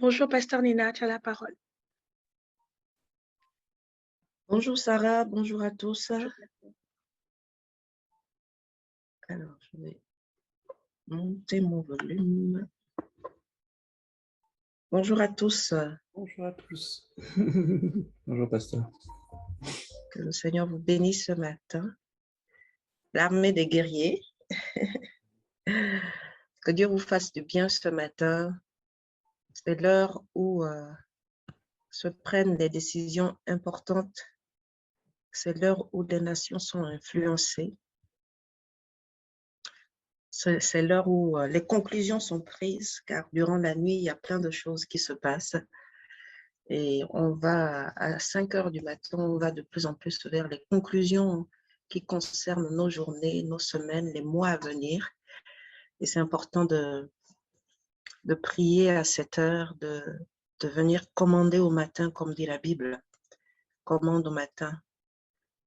Bonjour, Pasteur Nina, tu as la parole. Bonjour Sarah, bonjour à tous. Alors, je vais monter mon volume. Bonjour à tous. Bonjour à tous. Bonjour, pasteur. Que le Seigneur vous bénisse ce matin. L'armée des guerriers. Que Dieu vous fasse du bien ce matin. C'est l'heure où se prennent des décisions importantes. C'est l'heure où les nations sont influencées. C'est l'heure où les conclusions sont prises, car durant la nuit, il y a plein de choses qui se passent. Et on va, à 5 heures du matin, on va de plus en plus vers les conclusions qui concernent nos journées, nos semaines, les mois à venir. Et c'est important de prier à cette heure, de venir commander au matin, comme dit la Bible. Commande au matin,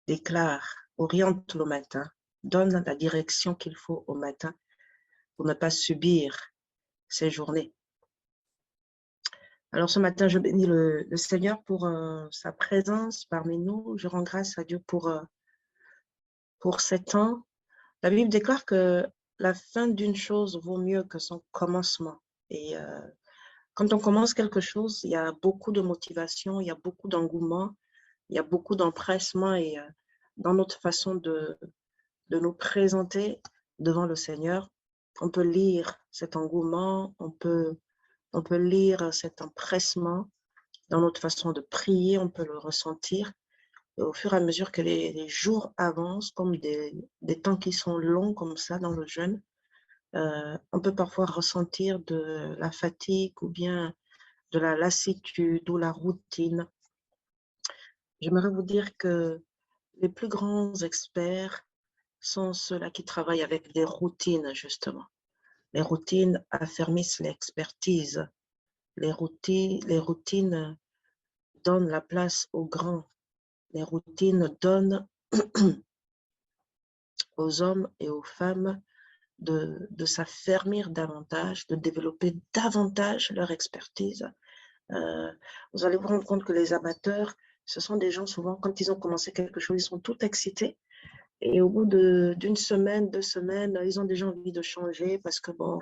déclare, oriente le matin, donne la direction qu'il faut au matin pour ne pas subir ces journées. Alors ce matin, je bénis le Seigneur pour sa présence parmi nous. Je rends grâce à Dieu pour ces temps. La Bible déclare que la fin d'une chose vaut mieux que son commencement. Et quand on commence quelque chose, il y a beaucoup de motivation, il y a beaucoup d'engouement, il y a beaucoup d'empressement et dans notre façon de nous présenter devant le Seigneur, on peut lire cet engouement, on peut lire cet empressement. Dans notre façon de prier, on peut le ressentir. Et au fur et à mesure que les jours avancent, comme des temps qui sont longs comme ça dans le jeûne, on peut parfois ressentir de la fatigue ou bien de la lassitude ou la routine. J'aimerais vous dire que les plus grands experts sont ceux-là qui travaillent avec des routines, justement. Les routines affermissent l'expertise. Les routines donnent la place aux grands. Les routines donnent aux hommes et aux femmes de s'affermir davantage, de développer davantage leur expertise. Vous allez vous rendre compte que les amateurs, ce sont des gens souvent, quand ils ont commencé quelque chose, ils sont tout excités. Et au bout d'une semaine, 2 semaines, ils ont déjà envie de changer parce que bon,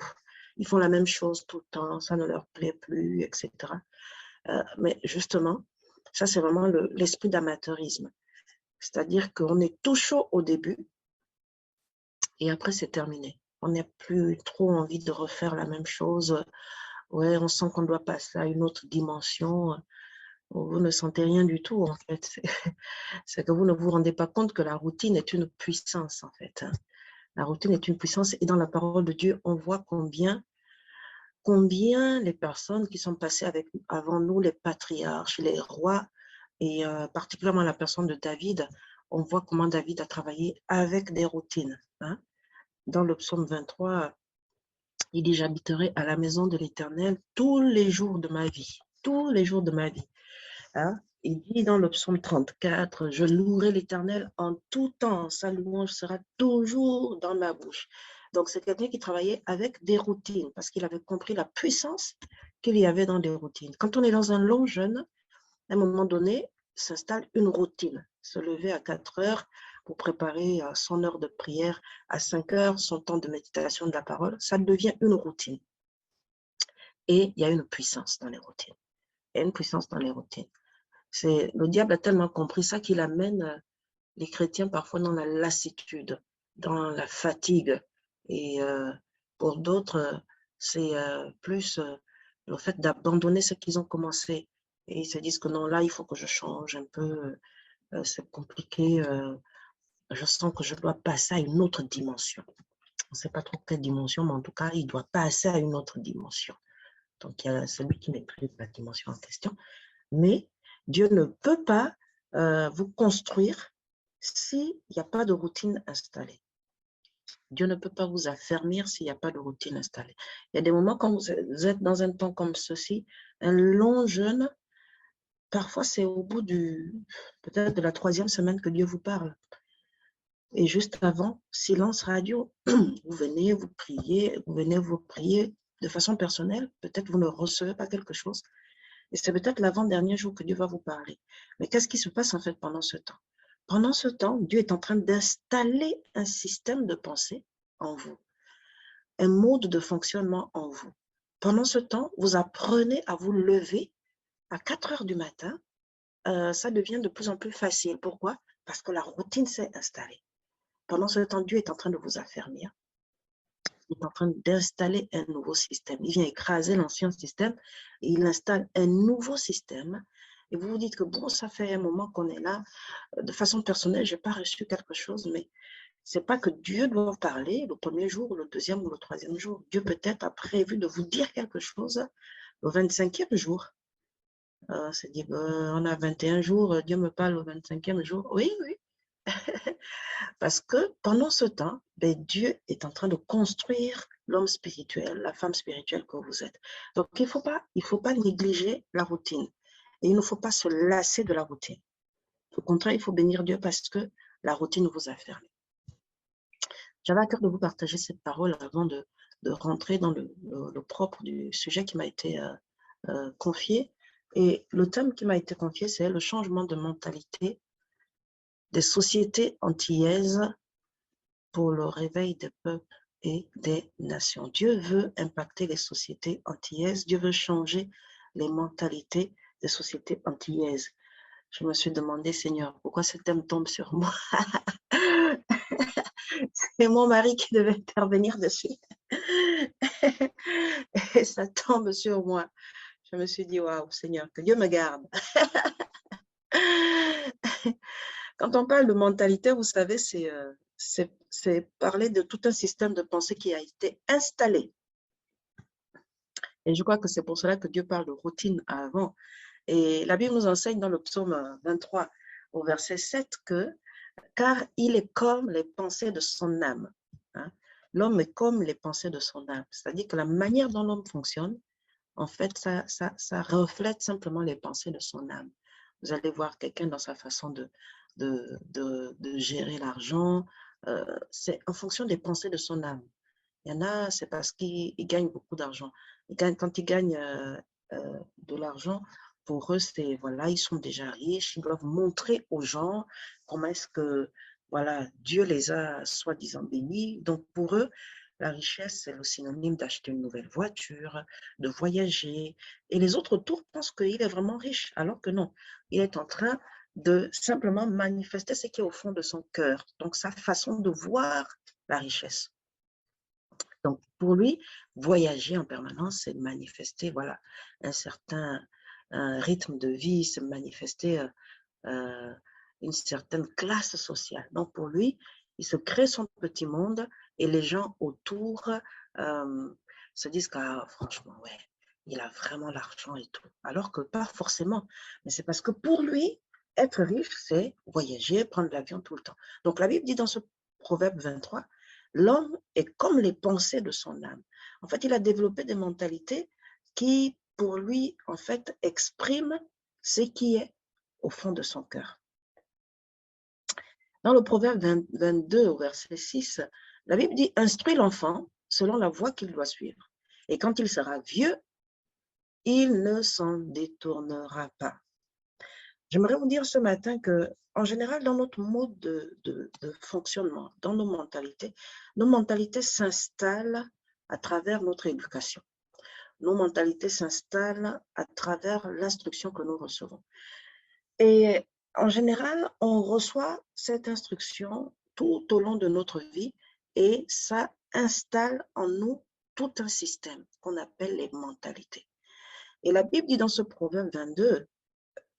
ils font la même chose tout le temps, ça ne leur plaît plus, etc. Mais justement, ça c'est vraiment l'esprit d'amateurisme. C'est-à-dire qu'on est tout chaud au début et après c'est terminé. On n'a plus trop envie de refaire la même chose. Ouais, on sent qu'on doit passer à une autre dimension. Vous ne sentez rien du tout, en fait. C'est que vous ne vous rendez pas compte que la routine est une puissance, en fait. La routine est une puissance et dans la parole de Dieu, on voit combien les personnes qui sont passées avant nous, les patriarches, les rois, et particulièrement la personne de David, on voit comment David a travaillé avec des routines. Hein. Dans le psaume 23, il dit « J'habiterai à la maison de l'Éternel tous les jours de ma vie. » Tous les jours de ma vie. Hein? Il dit dans le psaume 34, « Je louerai l'Éternel en tout temps. Sa louange sera toujours dans ma bouche. » Donc, c'est quelqu'un qui travaillait avec des routines parce qu'il avait compris la puissance qu'il y avait dans des routines. Quand on est dans un long jeûne, à un moment donné, s'installe une routine. Se lever à 4 heures pour préparer son heure de prière, à 5 heures, son temps de méditation de la parole, ça devient une routine. Et il y a une puissance dans les routines. Il y a une puissance dans les routines. Le diable a tellement compris ça qu'il amène les chrétiens parfois dans la lassitude, dans la fatigue. Et pour d'autres, c'est plus le fait d'abandonner ce qu'ils ont commencé. Et ils se disent que non, là, il faut que je change un peu. C'est compliqué. Je sens que je dois passer à une autre dimension. On ne sait pas trop quelle dimension, mais en tout cas, il doit passer à une autre dimension. Donc, il y a celui qui maîtrise la dimension en question. Mais Dieu ne peut pas vous construire s'il n'y a pas de routine installée. Dieu ne peut pas vous affermir s'il n'y a pas de routine installée. Il y a des moments quand vous êtes dans un temps comme ceci, un long jeûne, parfois c'est au bout peut-être de la 3e semaine que Dieu vous parle. Et juste avant, silence radio, vous venez vous prier, de façon personnelle, peut-être vous ne recevez pas quelque chose, et c'est peut-être l'avant-dernier jour que Dieu va vous parler. Mais qu'est-ce qui se passe en fait pendant ce temps? Pendant ce temps, Dieu est en train d'installer un système de pensée en vous, un mode de fonctionnement en vous. Pendant ce temps, vous apprenez à vous lever à 4 heures du matin. Ça devient de plus en plus facile. Pourquoi? Parce que la routine s'est installée. Pendant ce temps, Dieu est en train de vous affermir. Il est en train d'installer un nouveau système. Il vient écraser l'ancien système et il installe un nouveau système. Et vous vous dites que bon, ça fait un moment qu'on est là. De façon personnelle, je n'ai pas reçu quelque chose, mais ce n'est pas que Dieu doit vous parler le premier jour, le deuxième ou le troisième jour. Dieu peut-être a prévu de vous dire quelque chose le 25e jour. C'est dit, on a 21 jours, Dieu me parle au 25e jour. Oui, oui. Parce que pendant ce temps, Dieu est en train de construire l'homme spirituel, la femme spirituelle que vous êtes. Donc, il ne faut pas négliger la routine. Et il ne faut pas se lasser de la routine. Au contraire, il faut bénir Dieu parce que la routine vous a fermé. J'avais à cœur de vous partager cette parole avant de rentrer dans le propre du sujet qui m'a été confié. Et le thème qui m'a été confié, c'est le changement de mentalité des sociétés antillaises pour le réveil des peuples et des nations. Dieu veut impacter les sociétés antillaises. Dieu veut changer les mentalités des sociétés antillaises. Je me suis demandé, Seigneur, pourquoi ce thème tombe sur moi? C'est mon mari qui devait intervenir dessus. Et ça tombe sur moi. Je me suis dit, waouh, Seigneur, que Dieu me garde. Quand on parle de mentalité, vous savez, c'est parler de tout un système de pensée qui a été installé. Et je crois que c'est pour cela que Dieu parle de routine avant. Et la Bible nous enseigne dans le psaume 23 au verset 7 que « Car il est comme les pensées de son âme. » L'homme est comme les pensées de son âme. C'est-à-dire que la manière dont l'homme fonctionne, en fait, ça reflète simplement les pensées de son âme. Vous allez voir quelqu'un dans sa façon de gérer l'argent. C'est en fonction des pensées de son âme. Il y en a, c'est parce qu'ils gagnent beaucoup d'argent. Quand ils gagnent de l'argent, pour eux, c'est, voilà, ils sont déjà riches, ils doivent montrer aux gens comment est-ce que, voilà, Dieu les a soi-disant bénis. Donc, pour eux, la richesse, c'est le synonyme d'acheter une nouvelle voiture, de voyager. Et les autres autour pensent qu'il est vraiment riche, alors que non. Il est en train de simplement manifester ce qui est au fond de son cœur. Donc, sa façon de voir la richesse. Donc, pour lui, voyager en permanence, c'est manifester, voilà, un certain rythme de vie, c'est manifester une certaine classe sociale. Donc, pour lui, il se crée son petit monde et les gens autour se disent que, franchement, ouais, il a vraiment l'argent et tout. Alors que pas forcément. Mais c'est parce que pour lui, être riche, c'est voyager, prendre l'avion tout le temps. Donc, la Bible dit dans ce Proverbe 23, l'homme est comme les pensées de son âme. En fait, il a développé des mentalités qui, pour lui, en fait, expriment ce qui est au fond de son cœur. Dans le Proverbe 22, au verset 6, la Bible dit « Instruis l'enfant selon la voie qu'il doit suivre, et quand il sera vieux, il ne s'en détournera pas. » J'aimerais vous dire ce matin que, en général, dans notre mode de fonctionnement, dans nos mentalités s'installent à travers notre éducation. Nos mentalités s'installent à travers l'instruction que nous recevons. Et en général, on reçoit cette instruction tout au long de notre vie et ça installe en nous tout un système qu'on appelle les mentalités. Et la Bible dit dans ce Proverbe 22,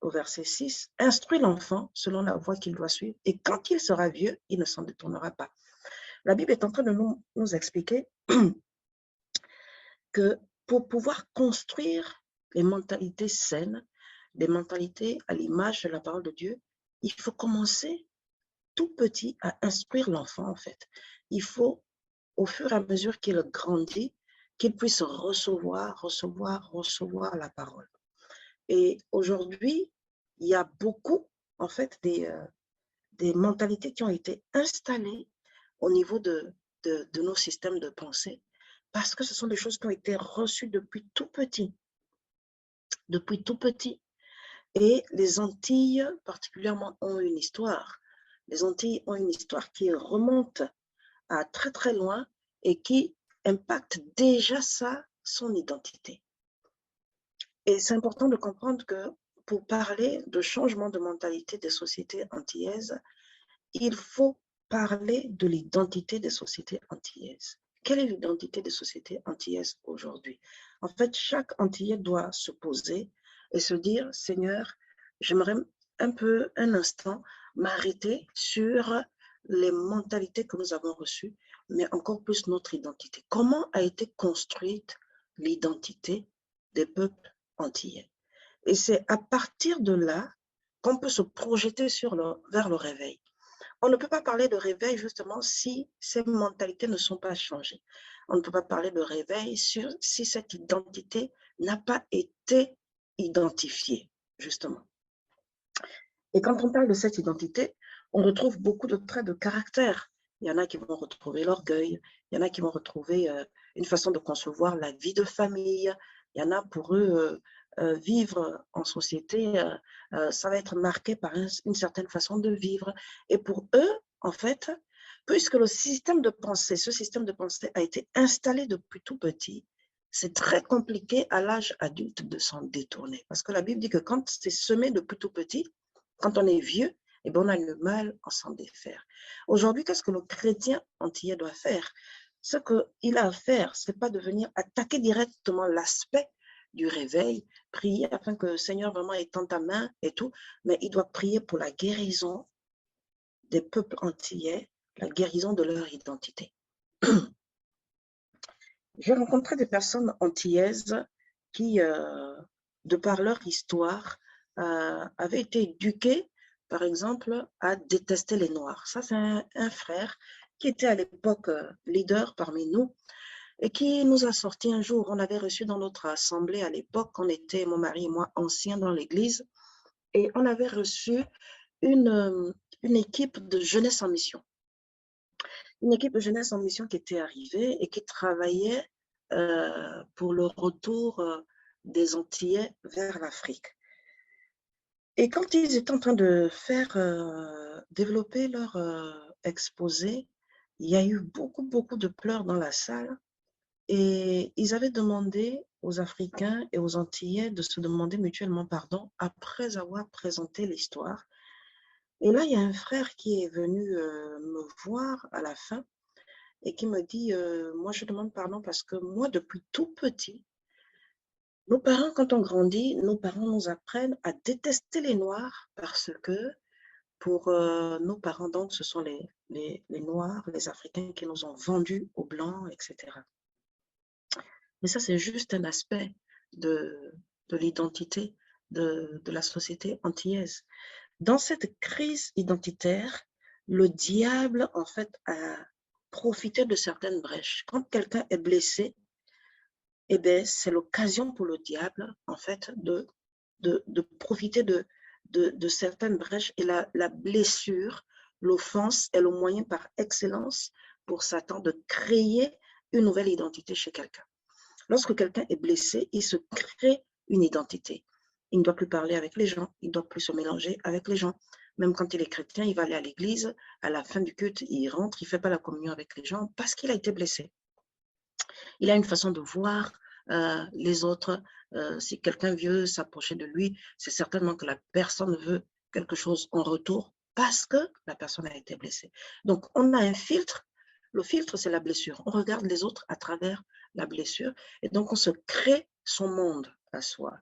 au verset 6, « Instruis l'enfant selon la voie qu'il doit suivre, et quand il sera vieux, il ne s'en détournera pas. » La Bible est en train de nous expliquer que pour pouvoir construire les mentalités saines, des mentalités à l'image de la parole de Dieu, il faut commencer tout petit à instruire l'enfant, en fait. Il faut, au fur et à mesure qu'il grandit, qu'il puisse recevoir la parole. Et aujourd'hui, il y a beaucoup, en fait, des mentalités qui ont été installées au niveau de nos systèmes de pensée parce que ce sont des choses qui ont été reçues depuis tout petit. Depuis tout petit. Et les Antilles, particulièrement, ont une histoire. Les Antilles ont une histoire qui remonte à très, très loin et qui impacte déjà son identité. Et c'est important de comprendre que pour parler de changement de mentalité des sociétés antillaises, il faut parler de l'identité des sociétés antillaises. Quelle est l'identité des sociétés antillaises aujourd'hui? En fait, chaque Antillais doit se poser et se dire, Seigneur, j'aimerais un instant, m'arrêter sur les mentalités que nous avons reçues, mais encore plus notre identité. Comment a été construite l'identité des peuples antillais? Et c'est à partir de là qu'on peut se projeter vers le réveil. On ne peut pas parler de réveil justement si ces mentalités ne sont pas changées. On ne peut pas parler de réveil si cette identité n'a pas été identifiée, justement. Et quand on parle de cette identité, on retrouve beaucoup de traits de caractère. Il y en a qui vont retrouver l'orgueil, il y en a qui vont retrouver une façon de concevoir la vie de famille, il y en a pour eux, vivre en société, ça va être marqué par une certaine façon de vivre. Et pour eux, en fait, puisque ce système de pensée a été installé depuis tout petit, c'est très compliqué à l'âge adulte de s'en détourner. Parce que la Bible dit que quand c'est semé depuis tout petit, quand on est vieux, eh bien, on a le mal à s'en défaire. Aujourd'hui, qu'est-ce que le chrétien antillais doit faire? Ce qu'il a à faire, ce n'est pas de venir attaquer directement l'aspect du réveil, prier afin que le Seigneur vraiment étende ta main et tout, mais il doit prier pour la guérison des peuples antillais, la guérison de leur identité. J'ai rencontré des personnes antillaises qui, de par leur histoire, avaient été éduquées, par exemple, à détester les Noirs. Ça, c'est un frère qui était à l'époque leader parmi nous et qui nous a sorti un jour. On avait reçu dans notre assemblée à l'époque, on était, mon mari et moi, anciens dans l'église, et on avait reçu une équipe de jeunesse en mission. Une équipe de jeunesse en mission qui était arrivée et qui travaillait pour le retour des Antillais vers l'Afrique. Et quand ils étaient en train de faire développer leur exposé, il y a eu beaucoup de pleurs dans la salle et ils avaient demandé aux Africains et aux Antillais de se demander mutuellement pardon après avoir présenté l'histoire. Et là, il y a un frère qui est venu me voir à la fin et qui me dit, moi je demande pardon parce que moi, depuis tout petit, nos parents, quand on grandit, nos parents nous apprennent à détester les Noirs parce que pour nos parents, donc, ce sont les Noirs, les Africains qui nous ont vendus aux Blancs, etc. Mais ça, c'est juste un aspect de l'identité de la société antillaise. Dans cette crise identitaire, le diable, en fait, a profité de certaines brèches. Quand quelqu'un est blessé, eh bien, c'est l'occasion pour le diable, en fait, de profiter de certaines brèches. Et la blessure, l'offense est le moyen par excellence pour Satan de créer une nouvelle identité chez quelqu'un. Lorsque quelqu'un est blessé, il se crée une identité. Il ne doit plus parler avec les gens, il ne doit plus se mélanger avec les gens. Même quand il est chrétien, il va aller à l'église, à la fin du culte, il rentre, il ne fait pas la communion avec les gens parce qu'il a été blessé. Il a une façon de voir les autres. Si quelqu'un veut s'approcher de lui, c'est certainement que la personne veut quelque chose en retour parce que la personne a été blessée. Donc, on a un filtre. Le filtre, c'est la blessure. On regarde les autres à travers la blessure et donc on se crée son monde à soi.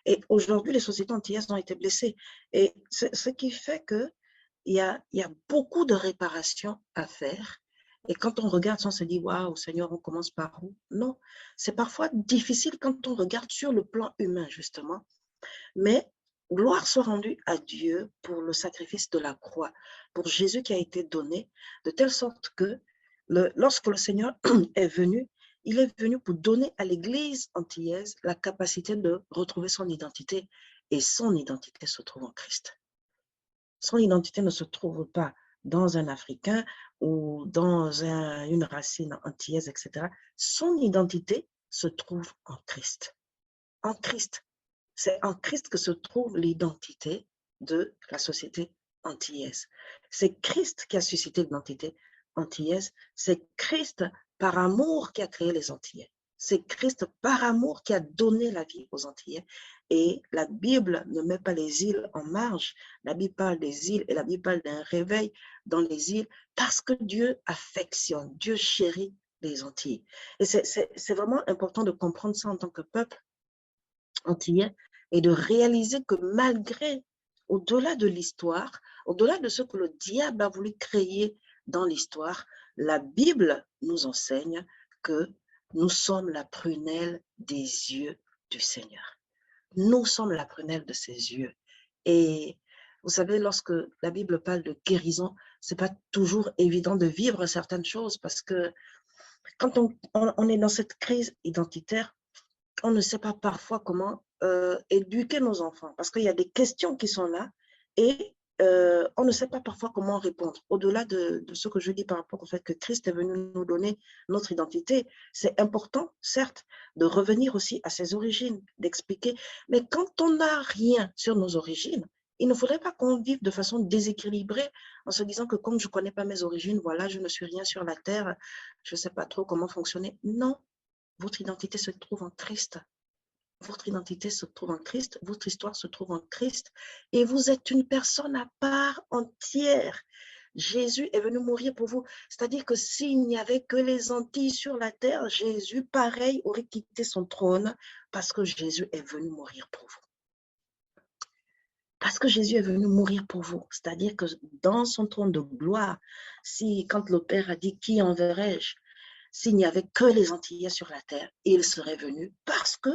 Et aujourd'hui, les sociétés antillaises ont été blessées. Et ce qui fait qu'il y a beaucoup de réparations à faire. Et quand on regarde ça, on se dit, waouh, Seigneur, on commence par où? Non, c'est parfois difficile quand on regarde sur le plan humain, justement. Mais gloire soit rendue à Dieu pour le sacrifice de la croix, pour Jésus qui a été donné, de telle sorte que lorsque le Seigneur est venu, il est venu pour donner à l'Église antillaise la capacité de retrouver son identité. Et son identité se trouve en Christ. Son identité ne se trouve pas dans un Africain ou dans une racine antillaise, etc., son identité se trouve en Christ. En Christ. C'est en Christ que se trouve l'identité de la société antillaise. C'est Christ qui a suscité l'identité antillaise. C'est Christ par amour qui a créé les Antillais. C'est Christ par amour qui a donné la vie aux Antillais. Et la Bible ne met pas les îles en marge. La Bible parle des îles et la Bible parle d'un réveil dans les îles parce que Dieu affectionne, Dieu chérit les Antilles. Et c'est vraiment important de comprendre ça en tant que peuple antillais et de réaliser que malgré, au-delà de l'histoire, au-delà de ce que le diable a voulu créer dans l'histoire, la Bible nous enseigne que nous sommes la prunelle des yeux du Seigneur. Nous sommes la prunelle de ses yeux. Et vous savez, lorsque la Bible parle de guérison, ce n'est pas toujours évident de vivre certaines choses parce que quand on est dans cette crise identitaire, on ne sait pas parfois comment éduquer nos enfants parce qu'il y a des questions qui sont là et on ne sait pas parfois comment répondre. Au-delà de ce que je dis par rapport au fait que Christ est venu nous donner notre identité, c'est important, certes, de revenir aussi à ses origines, d'expliquer. Mais quand on n'a rien sur nos origines, il ne faudrait pas qu'on vive de façon déséquilibrée en se disant que comme je ne connais pas mes origines, voilà, je ne suis rien sur la terre, je ne sais pas trop comment fonctionner. Non. Votre identité se trouve en Christ. Votre identité se trouve en Christ. Votre histoire se trouve en Christ. Et vous êtes une personne à part entière. Jésus est venu mourir pour vous. C'est-à-dire que s'il n'y avait que les Antilles sur la terre, Jésus, pareil, aurait quitté son trône parce que Jésus est venu mourir pour vous. Parce que Jésus est venu mourir pour vous. C'est-à-dire que dans son trône de gloire, quand le Père a dit « Qui enverrai-je » s'il n'y avait que les Antillais sur la terre, il serait venu parce que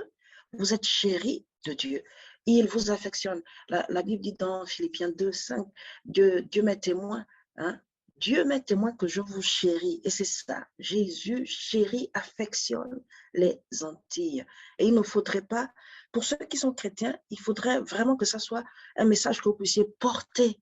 vous êtes chéris de Dieu. Il vous affectionne. La Bible dit dans Philippiens 2:5, Dieu m'est témoin. Hein? Dieu m'est témoin que je vous chéris. Et c'est ça. Jésus chérit, affectionne les Antilles. Et il ne faudrait pas, pour ceux qui sont chrétiens, il faudrait vraiment que ça soit un message que vous puissiez porter.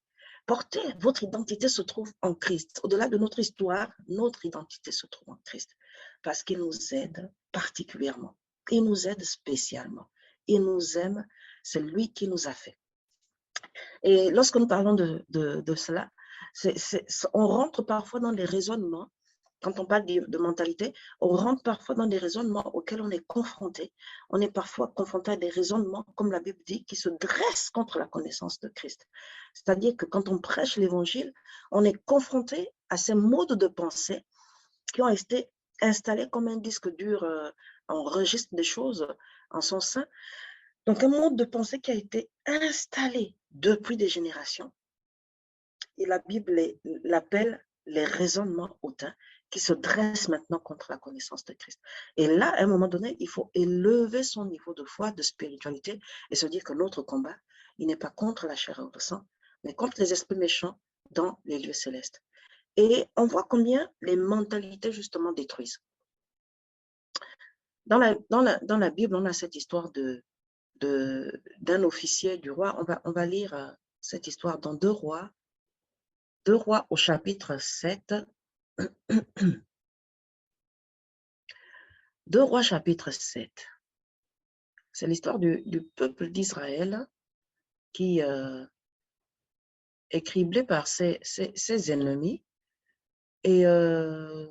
Votre identité se trouve en Christ. Au-delà de notre histoire, notre identité se trouve en Christ. Parce qu'il nous aide particulièrement. Il nous aide spécialement. Il nous aime. C'est lui qui nous a fait. Et lorsque nous parlons de cela, on rentre parfois dans des raisonnements. Quand on parle de mentalité, on rentre parfois dans des raisonnements auxquels on est confronté. On est parfois confronté à des raisonnements, comme la Bible dit, qui se dressent contre la connaissance de Christ. C'est-à-dire que quand on prêche l'Évangile, on est confronté à ces modes de pensée qui ont été installés comme un disque dur enregistre des choses en son sein. Donc, un mode de pensée qui a été installé depuis des générations. Et la Bible l'appelle les raisonnements hautains qui se dressent maintenant contre la connaissance de Christ. Et là, à un moment donné, il faut élever son niveau de foi, de spiritualité et se dire que notre combat, il n'est pas contre la chair et le sang, mais contre les esprits méchants dans les lieux célestes. Et on voit combien les mentalités, justement, détruisent. Dans la Bible, on a cette histoire d'un officier du roi. On va lire cette histoire dans 2 Rois. 2 Rois au chapitre 7. 2 Rois chapitre 7. C'est l'histoire du peuple d'Israël qui est criblé par ses ennemis. Et 2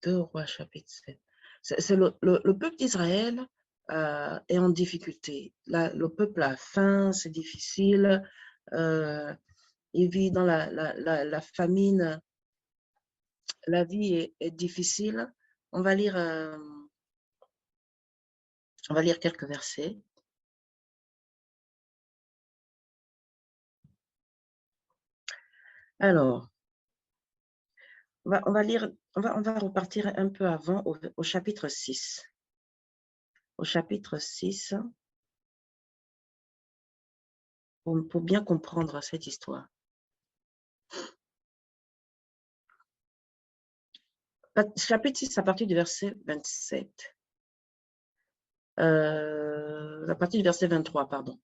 Rois chapitre 7. C'est le peuple d'Israël est en difficulté. Le peuple a faim, c'est difficile. Il vit dans la famine. La vie est difficile. On va lire quelques versets. Alors, on va repartir un peu avant au chapitre 6. Au chapitre 6, pour bien comprendre cette histoire. Chapitre 6, à partir du verset 27. À partir du verset 23, pardon.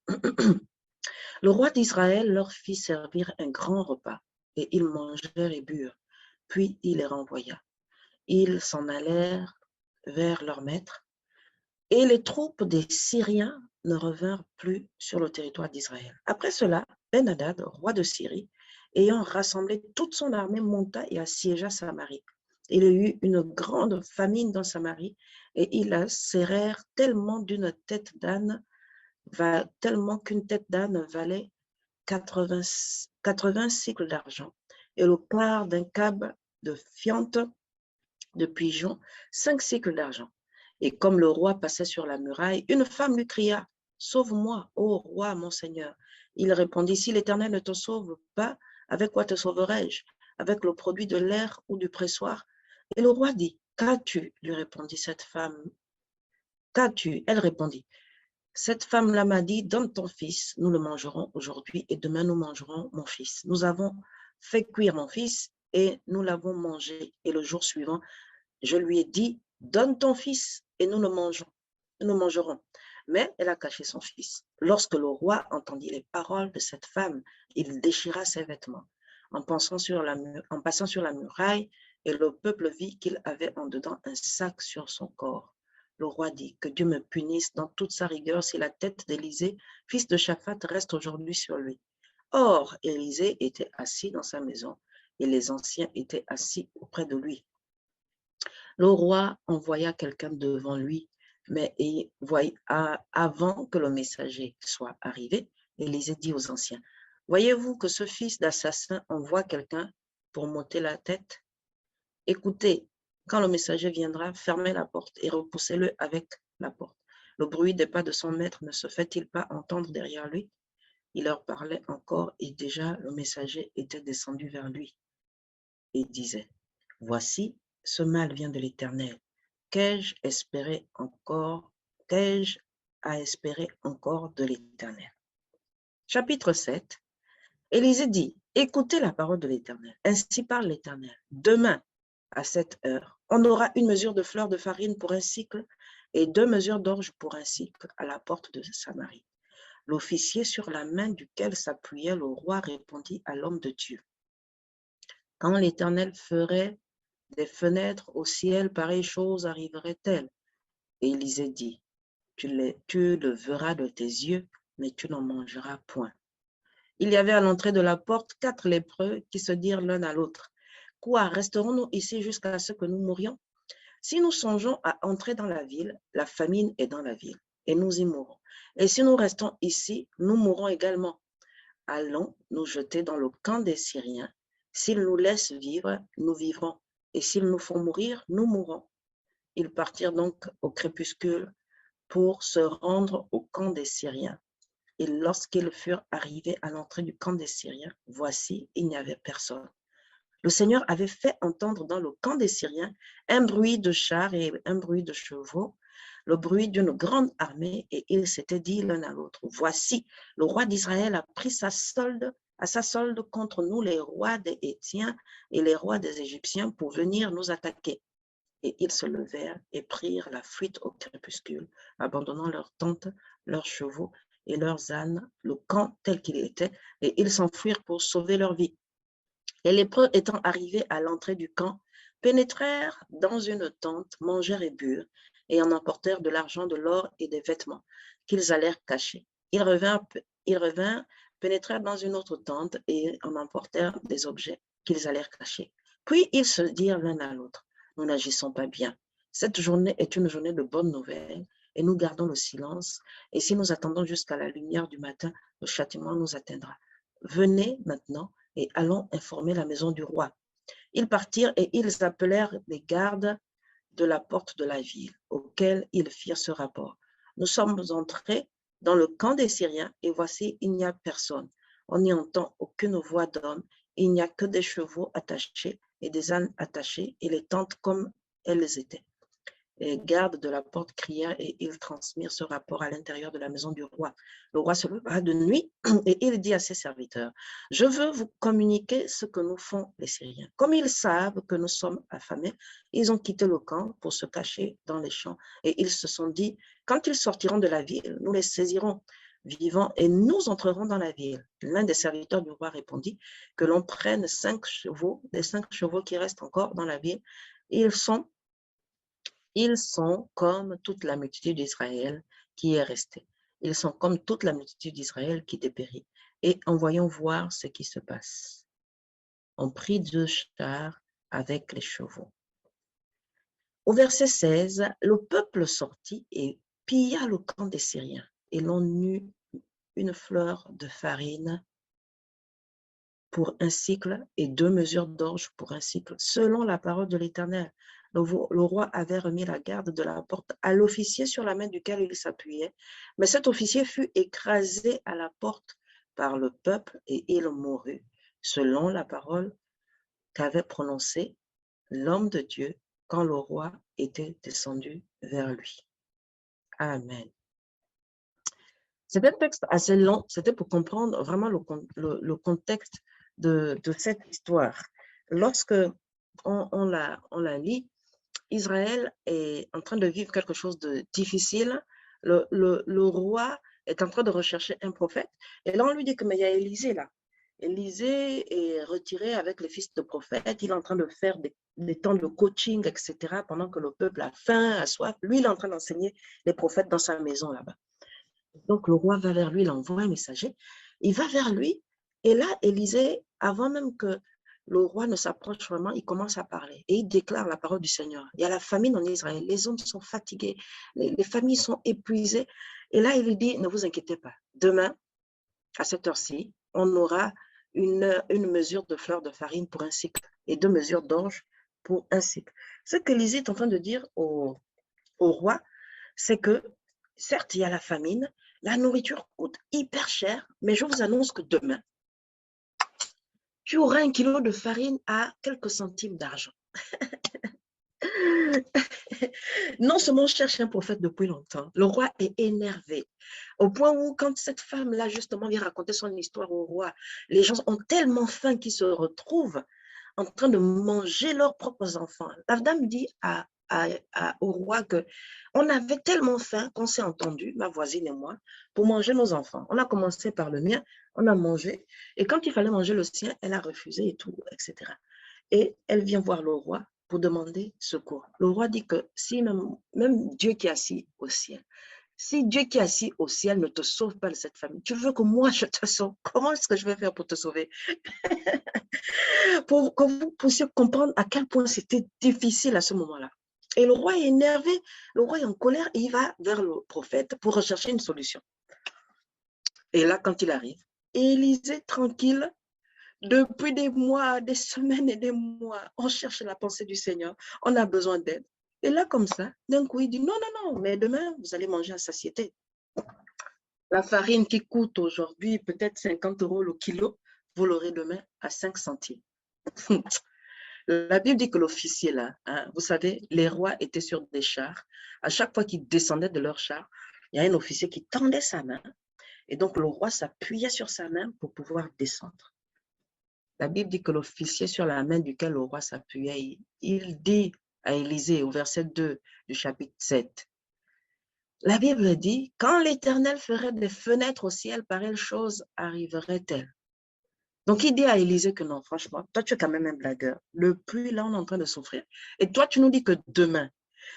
Le roi d'Israël leur fit servir un grand repas, et ils mangèrent et burent. Puis il les renvoya. Ils s'en allèrent vers leur maître, et les troupes des Syriens ne revinrent plus sur le territoire d'Israël. Après cela, Ben-Hadad, roi de Syrie, ayant rassemblé toute son armée, monta et assiégea Samarie. Il y eut une grande famine dans Samarie, et ils la serrèrent tellement qu'une tête d'âne valait 80 cycles d'argent, et le quart d'un cab de fiente de pigeon, 5 cycles d'argent. Et comme le roi passait sur la muraille, une femme lui cria, « Sauve-moi, ô roi, mon Seigneur. » Il répondit, « Si l'Éternel ne te sauve pas, avec quoi te sauverai-je? Avec le produit de l'air ou du pressoir? » Et le roi dit, « Qu'as-tu » lui répondit cette femme. « Qu'as-tu » Elle répondit, « Cette femme-là m'a dit, donne ton fils, nous le mangerons aujourd'hui et demain nous mangerons mon fils. Nous avons fait cuire mon fils et nous l'avons mangé. Et le jour suivant, je lui ai dit, donne ton fils et nous le mangerons. Mais elle a caché son fils. Lorsque le roi entendit les paroles de cette femme, il déchira ses vêtements en passant sur la muraille, et le peuple vit qu'il avait en dedans un sac sur son corps. Le roi dit, que Dieu me punisse dans toute sa rigueur si la tête d'Élisée, fils de Shaphat, reste aujourd'hui sur lui. Or, Élisée était assis dans sa maison et les anciens étaient assis auprès de lui. Le roi envoya quelqu'un devant lui, mais avant que le messager soit arrivé, Élisée dit aux anciens, « Voyez-vous que ce fils d'assassin envoie quelqu'un pour m'ôter la tête? Écoutez, quand le messager viendra, fermez la porte et repoussez-le avec la porte. Le bruit des pas de son maître ne se fait-il pas entendre derrière lui? » Il leur parlait encore et déjà le messager était descendu vers lui et disait, « Voici, ce mal vient de l'Éternel. Qu'ai-je à espérer encore de l'Éternel? » Chapitre 7. Élisée dit, « Écoutez la parole de l'Éternel. Ainsi parle l'Éternel. Demain, à cette heure, on aura une mesure de fleur de farine pour un cycle et 2 mesures d'orge pour un cycle à la porte de Samarie. » L'officier sur la main duquel s'appuyait le roi répondit à l'homme de Dieu, « Quand l'Éternel ferait des fenêtres au ciel, pareille chose arriverait-elle? » Et Élisée dit, tu le verras de tes yeux, mais tu n'en mangeras point. Il y avait à l'entrée de la porte 4 lépreux qui se dirent l'un à l'autre, « Quoi, resterons-nous ici jusqu'à ce que nous mourions? Si nous songeons à entrer dans la ville, la famine est dans la ville, et nous y mourrons. Et si nous restons ici, nous mourrons également. Allons nous jeter dans le camp des Syriens. S'ils nous laissent vivre, nous vivrons. Et s'ils nous font mourir, nous mourrons. » Ils partirent donc au crépuscule pour se rendre au camp des Syriens. Et lorsqu'ils furent arrivés à l'entrée du camp des Syriens, voici, il n'y avait personne. Le Seigneur avait fait entendre dans le camp des Syriens un bruit de chars et un bruit de chevaux, le bruit d'une grande armée, et ils s'étaient dit l'un à l'autre, « Voici, le roi d'Israël a pris à sa solde contre nous les rois des Hétiens et les rois des Égyptiens pour venir nous attaquer. » Et ils se levèrent et prirent la fuite au crépuscule, abandonnant leurs tentes, leurs chevaux et leurs ânes, le camp tel qu'il était, et ils s'enfuirent pour sauver leur vie. Les lépreux étant arrivés à l'entrée du camp, pénétrèrent dans une tente, mangèrent et burent, et en emportèrent de l'argent, de l'or et des vêtements qu'ils allèrent cacher. Ils revinrent, pénétrèrent dans une autre tente et en emportèrent des objets qu'ils allèrent cacher. Puis ils se dirent l'un à l'autre, « Nous n'agissons pas bien. Cette journée est une journée de bonnes nouvelles et nous gardons le silence. Et si nous attendons jusqu'à la lumière du matin, le châtiment nous atteindra. Venez maintenant et allons informer la maison du roi. » Ils partirent et ils appelèrent les gardes de la porte de la ville, auxquels ils firent ce rapport. « Nous sommes entrés dans le camp des Syriens et voici, il n'y a personne. On n'y entend aucune voix d'homme, il n'y a que des chevaux attachés et des ânes attachés et les tentes comme elles étaient. » Les gardes de la porte crièrent et ils transmirent ce rapport à l'intérieur de la maison du roi. Le roi se leva de nuit et il dit à ses serviteurs, « Je veux vous communiquer ce que nous font les Syriens. Comme ils savent que nous sommes affamés, ils ont quitté le camp pour se cacher dans les champs et ils se sont dit, quand ils sortiront de la ville, nous les saisirons. vivants et nous entrerons dans la ville. L'un des serviteurs du roi répondit que l'on prenne 5 chevaux, les 5 chevaux qui restent encore dans la ville. Ils sont comme toute la multitude d'Israël qui est restée. Ils sont comme toute la multitude d'Israël qui dépérit. Et envoyons voir ce qui se passe. On prit 2 chars avec les chevaux. Au verset 16, le peuple sortit et pilla le camp des Syriens. Et l'on eut une fleur de farine pour un cycle et 2 mesures d'orge pour un cycle, selon la parole de l'Éternel. Le roi avait remis la garde de la porte à l'officier sur la main duquel il s'appuyait, mais cet officier fut écrasé à la porte par le peuple et il mourut, selon la parole qu'avait prononcée l'homme de Dieu quand le roi était descendu vers lui. Amen. C'est un texte assez long, c'était pour comprendre vraiment le contexte de cette histoire. Lorsque on la lit, Israël est en train de vivre quelque chose de difficile. Le roi est en train de rechercher un prophète. Et là, on lui dit que mais il y a Élisée là. Élisée est retiré avec les fils de prophètes. Il est en train de faire des temps de coaching, etc. pendant que le peuple a faim, a soif. Lui, il est en train d'enseigner les prophètes dans sa maison là-bas. Donc, le roi va vers lui, il envoie un messager. Il va vers lui. Et là, Élisée, avant même que le roi ne s'approche vraiment, il commence à parler. Et il déclare la parole du Seigneur. Il y a la famine en Israël. Les hommes sont fatigués. Les familles sont épuisées. Et là, il lui dit, ne vous inquiétez pas. Demain, à cette heure-ci, on aura une mesure de fleur de farine pour un cycle et 2 mesures d'orge pour un cycle. Ce qu'Élisée est en train de dire au roi, c'est que, certes, il y a la famine, la nourriture coûte hyper cher, mais je vous annonce que demain, tu auras 1 kilo de farine à quelques centimes d'argent. Non seulement je cherche un prophète depuis longtemps, le roi est énervé, au point où quand cette femme-là justement vient raconter son histoire au roi, les gens ont tellement faim qu'ils se retrouvent en train de manger leurs propres enfants. La dame dit au roi que on avait tellement faim qu'on s'est entendu, ma voisine et moi, pour manger nos enfants. On a commencé par le mien, on a mangé, et quand il fallait manger le sien, elle a refusé et tout, etc. Et elle vient voir le roi pour demander secours. Le roi dit que si même Dieu qui est assis au ciel, si Dieu qui est assis au ciel ne te sauve pas de cette famille, tu veux que moi je te sauve, comment est-ce que je vais faire pour te sauver? Pour que vous puissiez comprendre à quel point c'était difficile à ce moment-là. Et le roi est énervé, le roi est en colère et il va vers le prophète pour rechercher une solution. Et là, quand il arrive, Élisée tranquille, depuis des mois, des semaines et des mois, on cherche la pensée du Seigneur, on a besoin d'aide. Et là, comme ça, d'un coup, il dit non, non, non, mais demain, vous allez manger à satiété. La farine qui coûte aujourd'hui peut-être 50 € le kilo, vous l'aurez demain à 5 centimes. La Bible dit que l'officier là, hein, vous savez, les rois étaient sur des chars. À chaque fois qu'ils descendaient de leur char, il y a un officier qui tendait sa main. Et donc, le roi s'appuyait sur sa main pour pouvoir descendre. La Bible dit que l'officier sur la main duquel le roi s'appuyait, il dit à Élisée au verset 2 du chapitre 7, la Bible dit, quand l'Éternel ferait des fenêtres au ciel, pareille chose arriverait-elle. Donc, il dit à Élisée que non, franchement, toi, tu es quand même un blagueur. Depuis là, on est en train de souffrir. Et toi, tu nous dis que demain.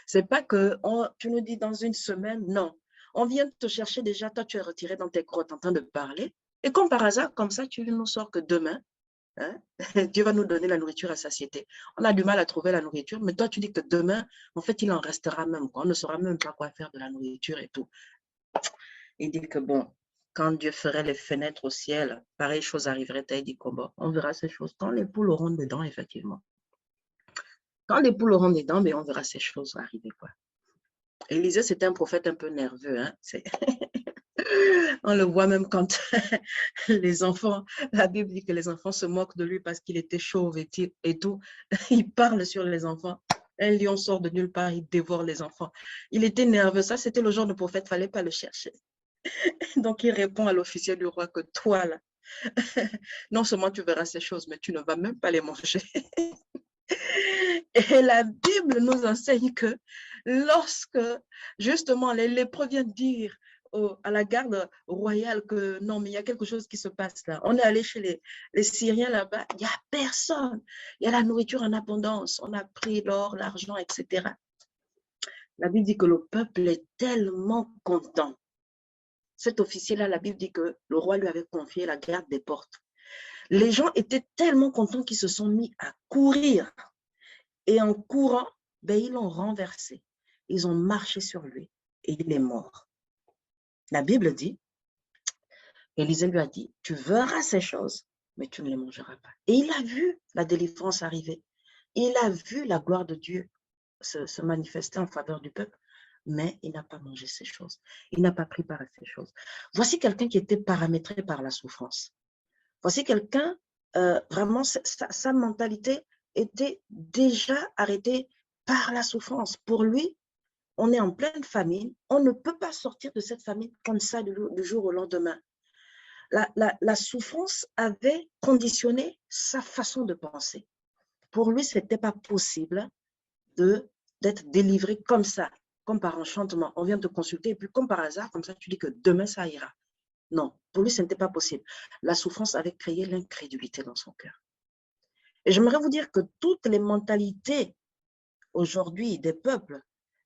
C'est pas que tu nous dis dans une semaine, non. On vient te chercher déjà, toi, tu es retiré dans tes grottes en train de parler. Et comme par hasard, comme ça, tu nous sors que demain, hein, Dieu va nous donner la nourriture à satiété. On a du mal à trouver la nourriture, mais toi, tu dis que demain, en fait, il en restera même. On ne saura même pas quoi faire de la nourriture et tout. Il dit que bon, quand Dieu ferait les fenêtres au ciel, pareille chose arriverait. Il dit que bon, on verra ces choses. Quand les poules auront dedans, effectivement. Quand les poules auront dedans, mais on verra ces choses arriver, quoi. Élisée, c'était un prophète un peu nerveux. Hein? On le voit même quand les enfants, la Bible dit que les enfants se moquent de lui parce qu'il était chauve et tout. Il parle sur les enfants. Un lion sort de nulle part, il dévore les enfants. Il était nerveux. Ça, c'était le genre de prophète, il ne fallait pas le chercher. Donc, il répond à l'officier du roi que toi, là, non seulement tu verras ces choses, mais tu ne vas même pas les manger. Et la Bible nous enseigne que lorsque, justement, les lépreux viennent dire à la garde royale que non, mais il y a quelque chose qui se passe là. On est allé chez les Syriens là-bas, il n'y a personne. Il y a la nourriture en abondance. On a pris l'or, l'argent, etc. La Bible dit que le peuple est tellement content. Cet officier-là, la Bible dit que le roi lui avait confié la garde des portes. Les gens étaient tellement contents qu'ils se sont mis à courir. Et en courant, ben, ils l'ont renversé. Ils ont marché sur lui et il est mort. La Bible dit, Élisée lui a dit, tu verras ces choses, mais tu ne les mangeras pas. Et il a vu la délivrance arriver. Il a vu la gloire de Dieu se manifester en faveur du peuple, mais il n'a pas mangé ces choses. Il n'a pas pris part à ces choses. Voici quelqu'un qui était paramétré par la souffrance. Voici quelqu'un, vraiment, sa mentalité était déjà arrêtée par la souffrance. Pour lui, on est en pleine famine, on ne peut pas sortir de cette famine comme ça du jour au lendemain. La souffrance avait conditionné sa façon de penser. Pour lui, ce n'était pas possible d'être délivré comme ça, comme par enchantement. On vient te consulter et puis comme par hasard, comme ça, tu dis que demain, ça ira. Non, pour lui, ce n'était pas possible. La souffrance avait créé l'incrédulité dans son cœur. Et j'aimerais vous dire que toutes les mentalités aujourd'hui des peuples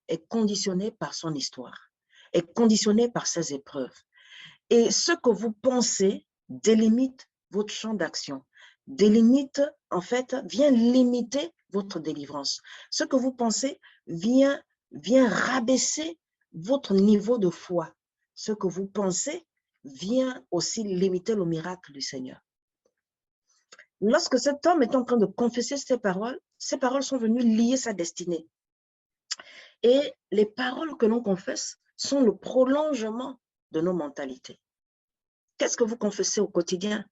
est conditionnées par son histoire, est conditionnée par ses épreuves. Et ce que vous pensez délimite votre champ d'action, délimite, en fait, vient limiter votre délivrance. Ce que vous pensez vient rabaisser votre niveau de foi. Ce que vous pensez vient aussi limiter le miracle du Seigneur. Lorsque cet homme est en train de confesser ces paroles sont venues lier sa destinée. Et les paroles que l'on confesse sont le prolongement de nos mentalités. Qu'est-ce que vous confessez au quotidien?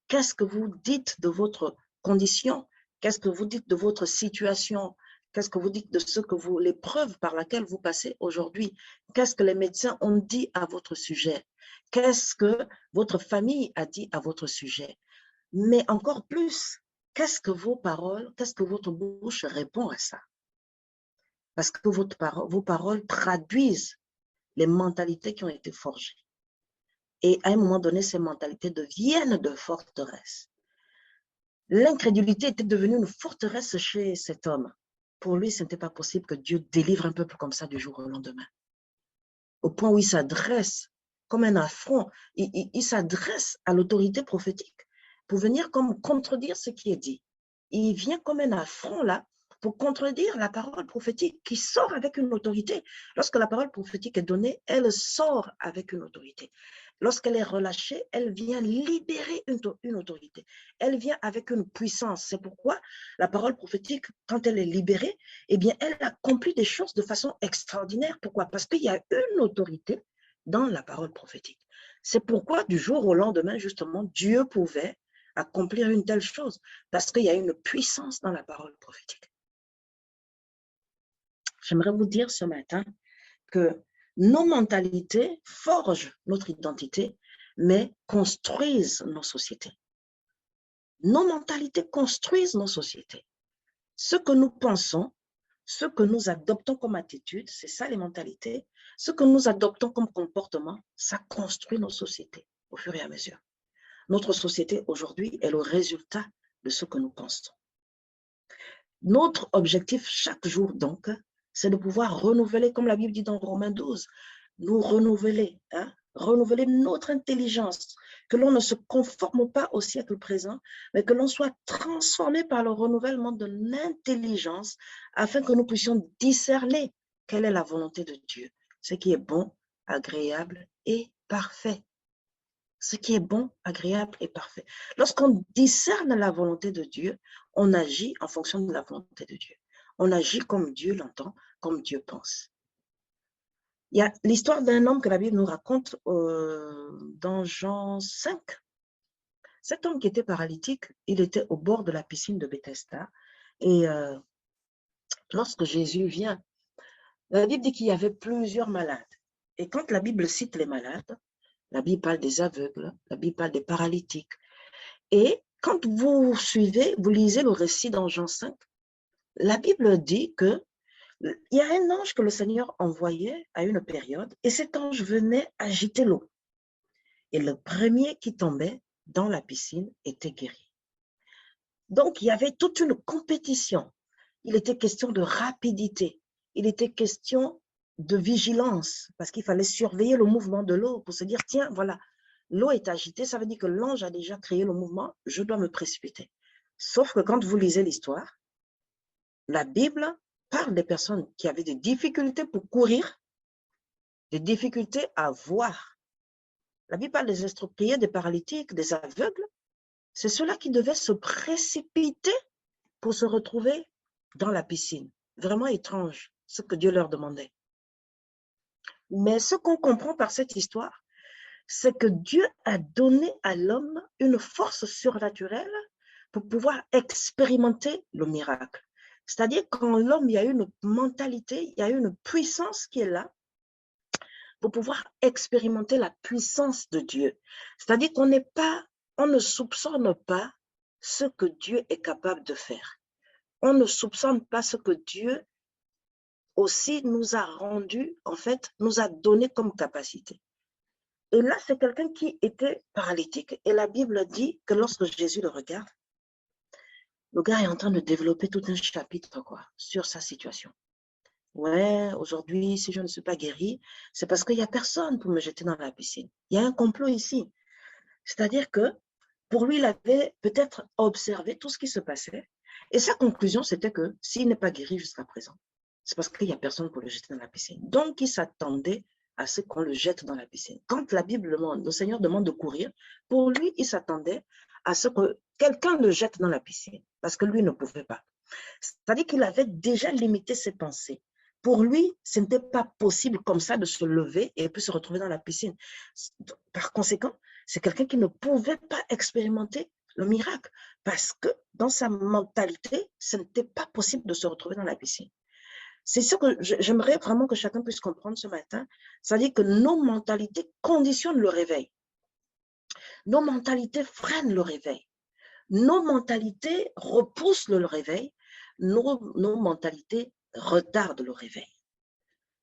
Qu'est-ce que vous dites de votre condition? Qu'est-ce que vous dites de votre situation? Qu'est-ce que vous dites de ce que l'épreuve par laquelle vous passez aujourd'hui? Qu'est-ce que les médecins ont dit à votre sujet? Qu'est-ce que votre famille a dit à votre sujet? Mais encore plus, qu'est-ce que vos paroles, qu'est-ce que votre bouche répond à ça? Parce que vos paroles traduisent les mentalités qui ont été forgées. Et à un moment donné, ces mentalités deviennent de forteresses. L'incrédulité était devenue une forteresse chez cet homme. Pour lui, ce n'était pas possible que Dieu délivre un peuple comme ça du jour au lendemain. Au point où il s'adresse comme un affront, il s'adresse à l'autorité prophétique pour venir comme contredire ce qui est dit. Il vient comme un affront là pour contredire la parole prophétique qui sort avec une autorité. Lorsque la parole prophétique est donnée, elle sort avec une autorité. Lorsqu'elle est relâchée, elle vient libérer une autorité. Elle vient avec une puissance. C'est pourquoi la parole prophétique, quand elle est libérée, eh bien, elle accomplit des choses de façon extraordinaire. Pourquoi? Parce qu'il y a une autorité dans la parole prophétique. C'est pourquoi du jour au lendemain, justement, Dieu pouvait accomplir une telle chose, parce qu'il y a une puissance dans la parole prophétique. J'aimerais vous dire ce matin que nos mentalités forgent notre identité, mais construisent nos sociétés. Nos mentalités construisent nos sociétés. Ce que nous pensons, ce que nous adoptons comme attitude, c'est ça les mentalités. Ce que nous adoptons comme comportement, ça construit nos sociétés au fur et à mesure. Notre société aujourd'hui est le résultat de ce que nous pensons. Notre objectif chaque jour, donc, c'est de pouvoir renouveler, comme la Bible dit dans Romains 12, nous renouveler, renouveler notre intelligence, que l'on ne se conforme pas au siècle présent, mais que l'on soit transformé par le renouvellement de l'intelligence afin que nous puissions discerner quelle est la volonté de Dieu, ce qui est bon, agréable et parfait. Ce qui est bon, agréable et parfait. Lorsqu'on discerne la volonté de Dieu, on agit en fonction de la volonté de Dieu. On agit comme Dieu l'entend, comme Dieu pense. Il y a l'histoire d'un homme que la Bible nous raconte dans Jean 5. Cet homme qui était paralytique, il était au bord de la piscine de Bethesda. Et lorsque Jésus vient, la Bible dit qu'il y avait plusieurs malades. Et quand la Bible cite les malades, la Bible parle des aveugles, la Bible parle des paralytiques. Et quand vous suivez, vous lisez le récit dans Jean 5, la Bible dit que Il y a un ange que le Seigneur envoyait à une période et cet ange venait agiter l'eau. Et le premier qui tombait dans la piscine était guéri. Donc, il y avait toute une compétition. Il était question de rapidité. Il était question de vigilance parce qu'il fallait surveiller le mouvement de l'eau pour se dire, tiens, voilà, l'eau est agitée, ça veut dire que l'ange a déjà créé le mouvement, je dois me précipiter. Sauf que quand vous lisez l'histoire, la Bible parle des personnes qui avaient des difficultés pour courir, des difficultés à voir. La Bible parle des estropiés, des paralytiques, des aveugles. C'est ceux-là qui devaient se précipiter pour se retrouver dans la piscine. Vraiment étrange, ce que Dieu leur demandait. Mais ce qu'on comprend par cette histoire, c'est que Dieu a donné à l'homme une force surnaturelle pour pouvoir expérimenter le miracle. C'est-à-dire qu'en l'homme, il y a une mentalité, il y a une puissance qui est là pour pouvoir expérimenter la puissance de Dieu. C'est-à-dire qu'on ne soupçonne pas ce que Dieu est capable de faire. On ne soupçonne pas ce que Dieu aussi nous a rendu, en fait, nous a donné comme capacité. Et là, c'est quelqu'un qui était paralytique. Et la Bible dit que lorsque Jésus le regarde, le gars est en train de développer tout un chapitre sur sa situation. Ouais, aujourd'hui, si je ne suis pas guéri, c'est parce qu'il n'y a personne pour me jeter dans la piscine. Il y a un complot ici. C'est-à-dire que pour lui, il avait peut-être observé tout ce qui se passait. Et sa conclusion, c'était que s'il n'est pas guéri jusqu'à présent, c'est parce qu'il n'y a personne pour le jeter dans la piscine. Donc, il s'attendait à ce qu'on le jette dans la piscine. Quand la Bible demande, le Seigneur demande de courir, pour lui, il s'attendait à ce que quelqu'un le jette dans la piscine, parce que lui ne pouvait pas. C'est-à-dire qu'il avait déjà limité ses pensées. Pour lui, ce n'était pas possible comme ça de se lever et puis se retrouver dans la piscine. Par conséquent, c'est quelqu'un qui ne pouvait pas expérimenter le miracle parce que dans sa mentalité, ce n'était pas possible de se retrouver dans la piscine. C'est ce que j'aimerais vraiment que chacun puisse comprendre ce matin. C'est-à-dire que nos mentalités conditionnent le réveil. Nos mentalités freinent le réveil. Nos mentalités repoussent le réveil. Nos mentalités retardent le réveil.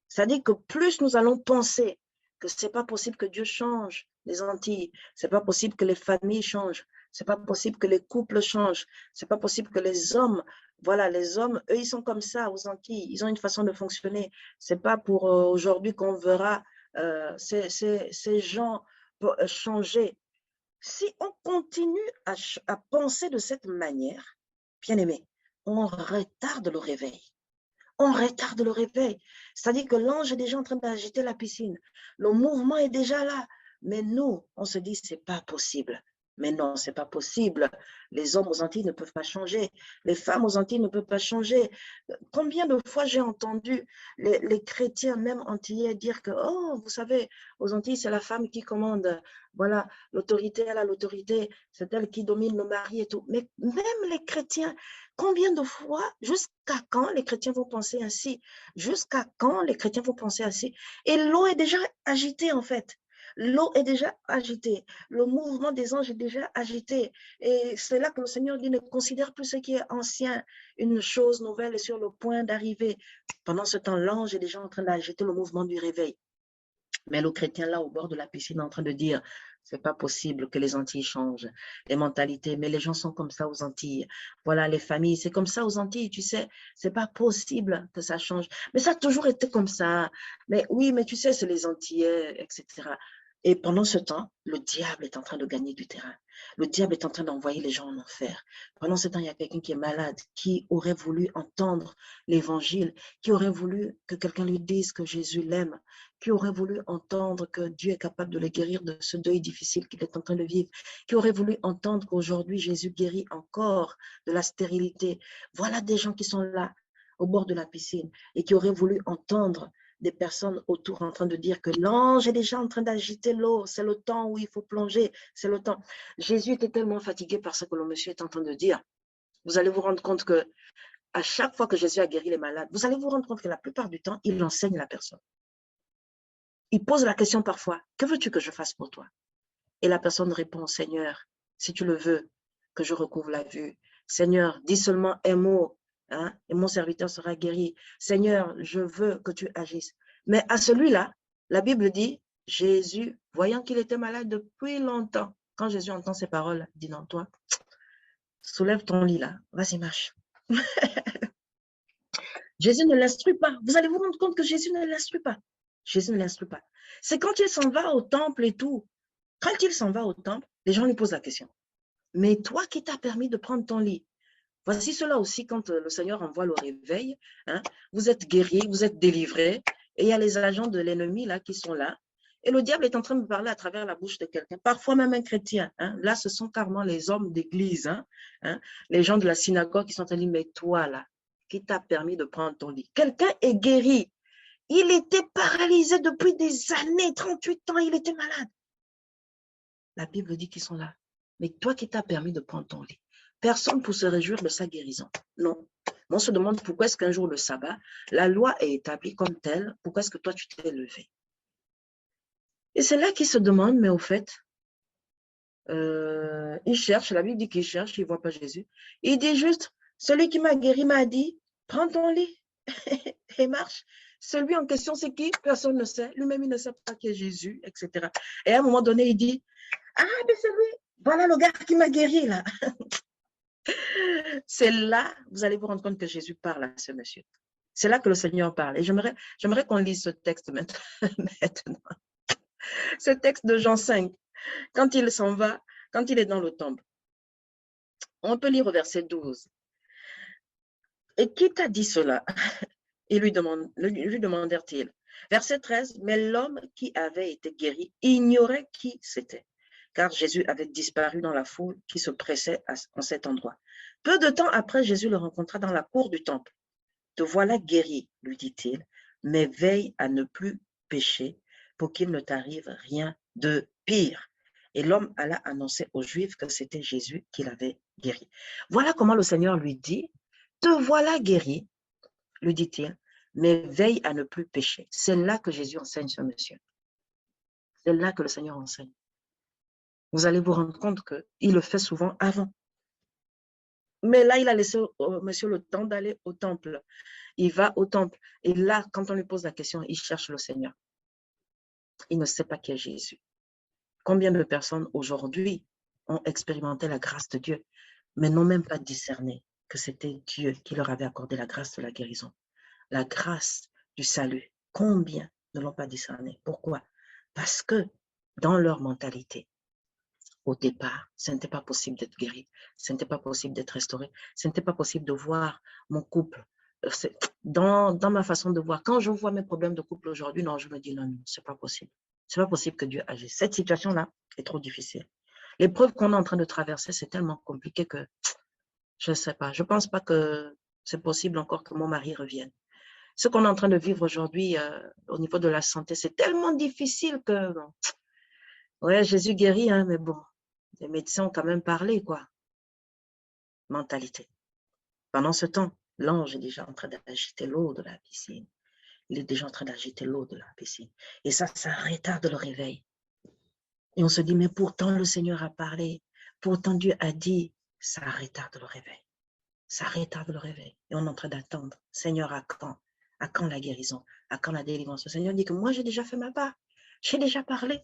C'est-à-dire que plus nous allons penser que ce n'est pas possible que Dieu change les Antilles, ce n'est pas possible que les familles changent, ce n'est pas possible que les couples changent, ce n'est pas possible que les hommes, voilà, les hommes, eux, ils sont comme ça aux Antilles, ils ont une façon de fonctionner. Ce n'est pas pour aujourd'hui qu'on verra ces gens changer. Si on continue à penser de cette manière, bien aimé, on retarde le réveil. On retarde le réveil. C'est-à-dire que l'ange est déjà en train d'agiter la piscine. Le mouvement est déjà là. Mais nous, on se dit, c'est pas possible. Mais non, c'est pas possible. Les hommes aux Antilles ne peuvent pas changer. Les femmes aux Antilles ne peuvent pas changer. Combien de fois j'ai entendu les chrétiens, même antillais, dire que, oh, vous savez, aux Antilles, c'est la femme qui commande. Voilà, l'autorité, elle a l'autorité. C'est elle qui domine le mari et tout. Mais même les chrétiens, combien de fois, jusqu'à quand les chrétiens vont penser ainsi? Jusqu'à quand les chrétiens vont penser ainsi? Et l'eau est déjà agitée, en fait. L'eau est déjà agitée. Le mouvement des anges est déjà agité. Et c'est là que le Seigneur dit, ne considère plus ce qui est ancien. Une chose nouvelle est sur le point d'arriver. Pendant ce temps, l'ange est déjà en train d'agiter le mouvement du réveil. Mais le chrétien là au bord de la piscine en train de dire, c'est pas possible que les Antilles changent, les mentalités, mais les gens sont comme ça aux Antilles. Voilà, les familles, c'est comme ça aux Antilles, tu sais, c'est pas possible que ça change. Mais ça a toujours été comme ça. Mais oui, mais tu sais, c'est les Antillais, etc. Et pendant ce temps, le diable est en train de gagner du terrain. Le diable est en train d'envoyer les gens en enfer. Pendant ce temps, il y a quelqu'un qui est malade, qui aurait voulu entendre l'évangile, qui aurait voulu que quelqu'un lui dise que Jésus l'aime, qui aurait voulu entendre que Dieu est capable de le guérir de ce deuil difficile qu'il est en train de vivre, qui aurait voulu entendre qu'aujourd'hui Jésus guérit encore de la stérilité. Voilà des gens qui sont là, au bord de la piscine, et qui auraient voulu entendre des personnes autour en train de dire que l'ange est déjà en train d'agiter l'eau, c'est le temps où il faut plonger, c'est le temps. Jésus était tellement fatigué par ce que le monsieur est en train de dire. Vous allez vous rendre compte que à chaque fois que Jésus a guéri les malades, vous allez vous rendre compte que la plupart du temps, il enseigne la personne. Il pose la question parfois, que veux-tu que je fasse pour toi? Et la personne répond, Seigneur, si tu le veux, que je recouvre la vue. Seigneur, dis seulement un mot hein, et mon serviteur sera guéri. Seigneur, je veux que tu agisses. Mais à celui-là, la Bible dit, Jésus, voyant qu'il était malade depuis longtemps, quand Jésus entend ces paroles, il dit, non, toi, soulève ton lit là, vas-y, marche. Jésus ne l'instruit pas. Vous allez vous rendre compte que Jésus ne l'instruit pas. Jésus ne l'instruit pas. C'est quand il s'en va au temple et tout. Quand il s'en va au temple, les gens lui posent la question. Mais toi qui t'as permis de prendre ton lit, voici cela aussi quand le Seigneur envoie le réveil, hein, vous êtes guéris, vous êtes délivrés, et il y a les agents de l'ennemi là qui sont là, et le diable est en train de parler à travers la bouche de quelqu'un, parfois même un chrétien. Hein, là, ce sont carrément les hommes d'église, hein, les gens de la synagogue qui sont en train de dire, mais toi là, qui t'a permis de prendre ton lit? Quelqu'un est guéri. Il était paralysé depuis des années, 38 ans, il était malade. La Bible dit qu'ils sont là. Mais toi qui t'as permis de prendre ton lit, personne pour se réjouir de sa guérison. Non. On se demande pourquoi est-ce qu'un jour le sabbat, la loi est établie comme telle, pourquoi est-ce que toi tu t'es levé? Et c'est là qu'ils se demandent, mais au fait, ils cherchent, la Bible dit qu'ils cherchent, ils ne voient pas Jésus. Il dit juste, celui qui m'a guéri m'a dit, prends ton lit et marche. Celui en question, c'est qui? Personne ne sait. Lui-même, il ne sait pas qui est Jésus, etc. Et à un moment donné, il dit, ah, mais c'est lui, voilà le gars qui m'a guéri là. C'est là, vous allez vous rendre compte que Jésus parle à ce monsieur. C'est là que le Seigneur parle. Et j'aimerais qu'on lise ce texte maintenant. Ce texte de Jean 5, quand il s'en va, quand il est dans le temple. On peut lire au verset 12. Et qui t'a dit cela? Ils lui demandèrent-ils. Verset 13, mais l'homme qui avait été guéri ignorait qui c'était, car Jésus avait disparu dans la foule qui se pressait en cet endroit. Peu de temps après, Jésus le rencontra dans la cour du temple. Te voilà guéri, lui dit-il, mais veille à ne plus pécher pour qu'il ne t'arrive rien de pire. Et l'homme alla annoncer aux Juifs que c'était Jésus qui l'avait guéri. Voilà comment le Seigneur lui dit, te voilà guéri, lui dit-il, mais veille à ne plus pécher. C'est là que Jésus enseigne ce monsieur. C'est là que le Seigneur enseigne. Vous allez vous rendre compte qu'il le fait souvent avant. Mais là, il a laissé au monsieur le temps d'aller au temple. Il va au temple. Et là, quand on lui pose la question, il cherche le Seigneur. Il ne sait pas qui est Jésus. Combien de personnes aujourd'hui ont expérimenté la grâce de Dieu, mais n'ont même pas discerné que c'était Dieu qui leur avait accordé la grâce de la guérison, la grâce du salut. Combien ne l'ont pas discerné? Pourquoi? Parce que dans leur mentalité, au départ, ce n'était pas possible d'être guéri, ce n'était pas possible d'être restauré, ce n'était pas possible de voir mon couple. Dans ma façon de voir, quand je vois mes problèmes de couple aujourd'hui, non, je me dis non, c'est pas possible. C'est pas possible que Dieu agisse. Cette situation-là est trop difficile. L'épreuve qu'on est en train de traverser, c'est tellement compliqué que je ne sais pas. Je ne pense pas que c'est possible encore que mon mari revienne. Ce qu'on est en train de vivre aujourd'hui au niveau de la santé, c'est tellement difficile que, bon, ouais, Jésus guérit, hein, mais bon, les médecins ont quand même parlé, quoi. Mentalité. Pendant ce temps, l'ange est déjà en train d'agiter l'eau de la piscine. Il est déjà en train d'agiter l'eau de la piscine. Et ça retarde le réveil. Et on se dit, mais pourtant le Seigneur a parlé. Pourtant Dieu a dit, ça retarde le réveil. Ça retarde le réveil. Et on est en train d'attendre. Seigneur, à quand? À quand la guérison? À quand la délivrance? Le Seigneur dit que moi, j'ai déjà fait ma part. J'ai déjà parlé.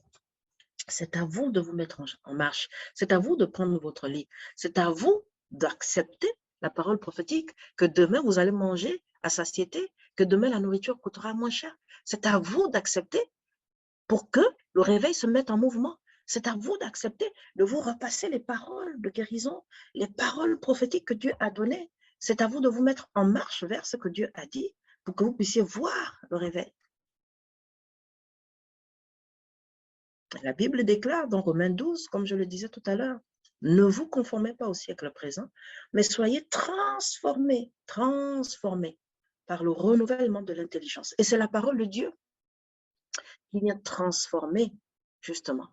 C'est à vous de vous mettre en marche. C'est à vous de prendre votre lit. C'est à vous d'accepter la parole prophétique que demain, vous allez manger à satiété, que demain, la nourriture coûtera moins cher. C'est à vous d'accepter pour que le réveil se mette en mouvement. C'est à vous d'accepter de vous repasser les paroles de guérison, les paroles prophétiques que Dieu a données. C'est à vous de vous mettre en marche vers ce que Dieu a dit pour que vous puissiez voir le réveil. La Bible déclare dans Romains 12, comme je le disais tout à l'heure, ne vous conformez pas au siècle présent, mais soyez transformés par le renouvellement de l'intelligence. Et c'est la parole de Dieu qui vient transformer, justement.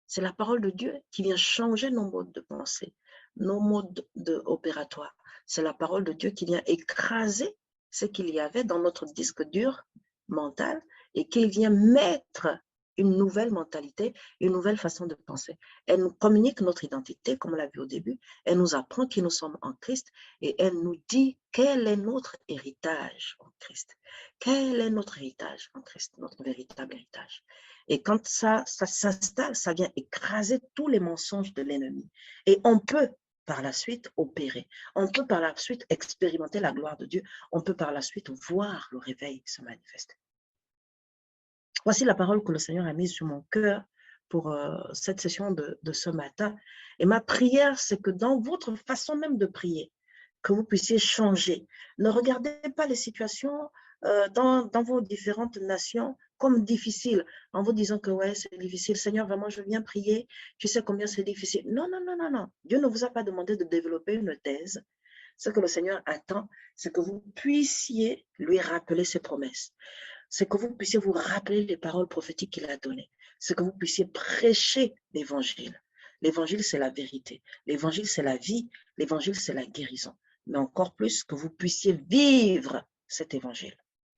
C'est la parole de Dieu qui vient changer nos modes de pensée, nos modes opératoires. C'est la parole de Dieu qui vient écraser ce qu'il y avait dans notre disque dur mental et qui vient mettre une nouvelle mentalité, une nouvelle façon de penser. Elle nous communique notre identité, comme on l'a vu au début. Elle nous apprend qui nous sommes en Christ et elle nous dit quel est notre héritage en Christ. Quel est notre héritage en Christ, notre véritable héritage. Et quand ça s'installe, ça vient écraser tous les mensonges de l'ennemi. Et on peut par la suite opérer. On peut par la suite expérimenter la gloire de Dieu. On peut par la suite voir le réveil se manifester. Voici la parole que le Seigneur a mise sur mon cœur pour cette session de ce matin. Et ma prière, c'est que dans votre façon même de prier, que vous puissiez changer. Ne regardez pas les situations dans vos différentes nations comme difficiles, en vous disant que ouais, c'est difficile. Seigneur, vraiment, je viens prier. Tu sais combien c'est difficile. Non, non, non, non, non. Dieu ne vous a pas demandé de développer une thèse. Ce que le Seigneur attend, c'est que vous puissiez lui rappeler ses promesses. C'est que vous puissiez vous rappeler les paroles prophétiques qu'il a données. C'est que vous puissiez prêcher l'évangile. L'évangile, c'est la vérité. L'évangile, c'est la vie. L'évangile, c'est la guérison. Mais encore plus, que vous puissiez vivre cet évangile.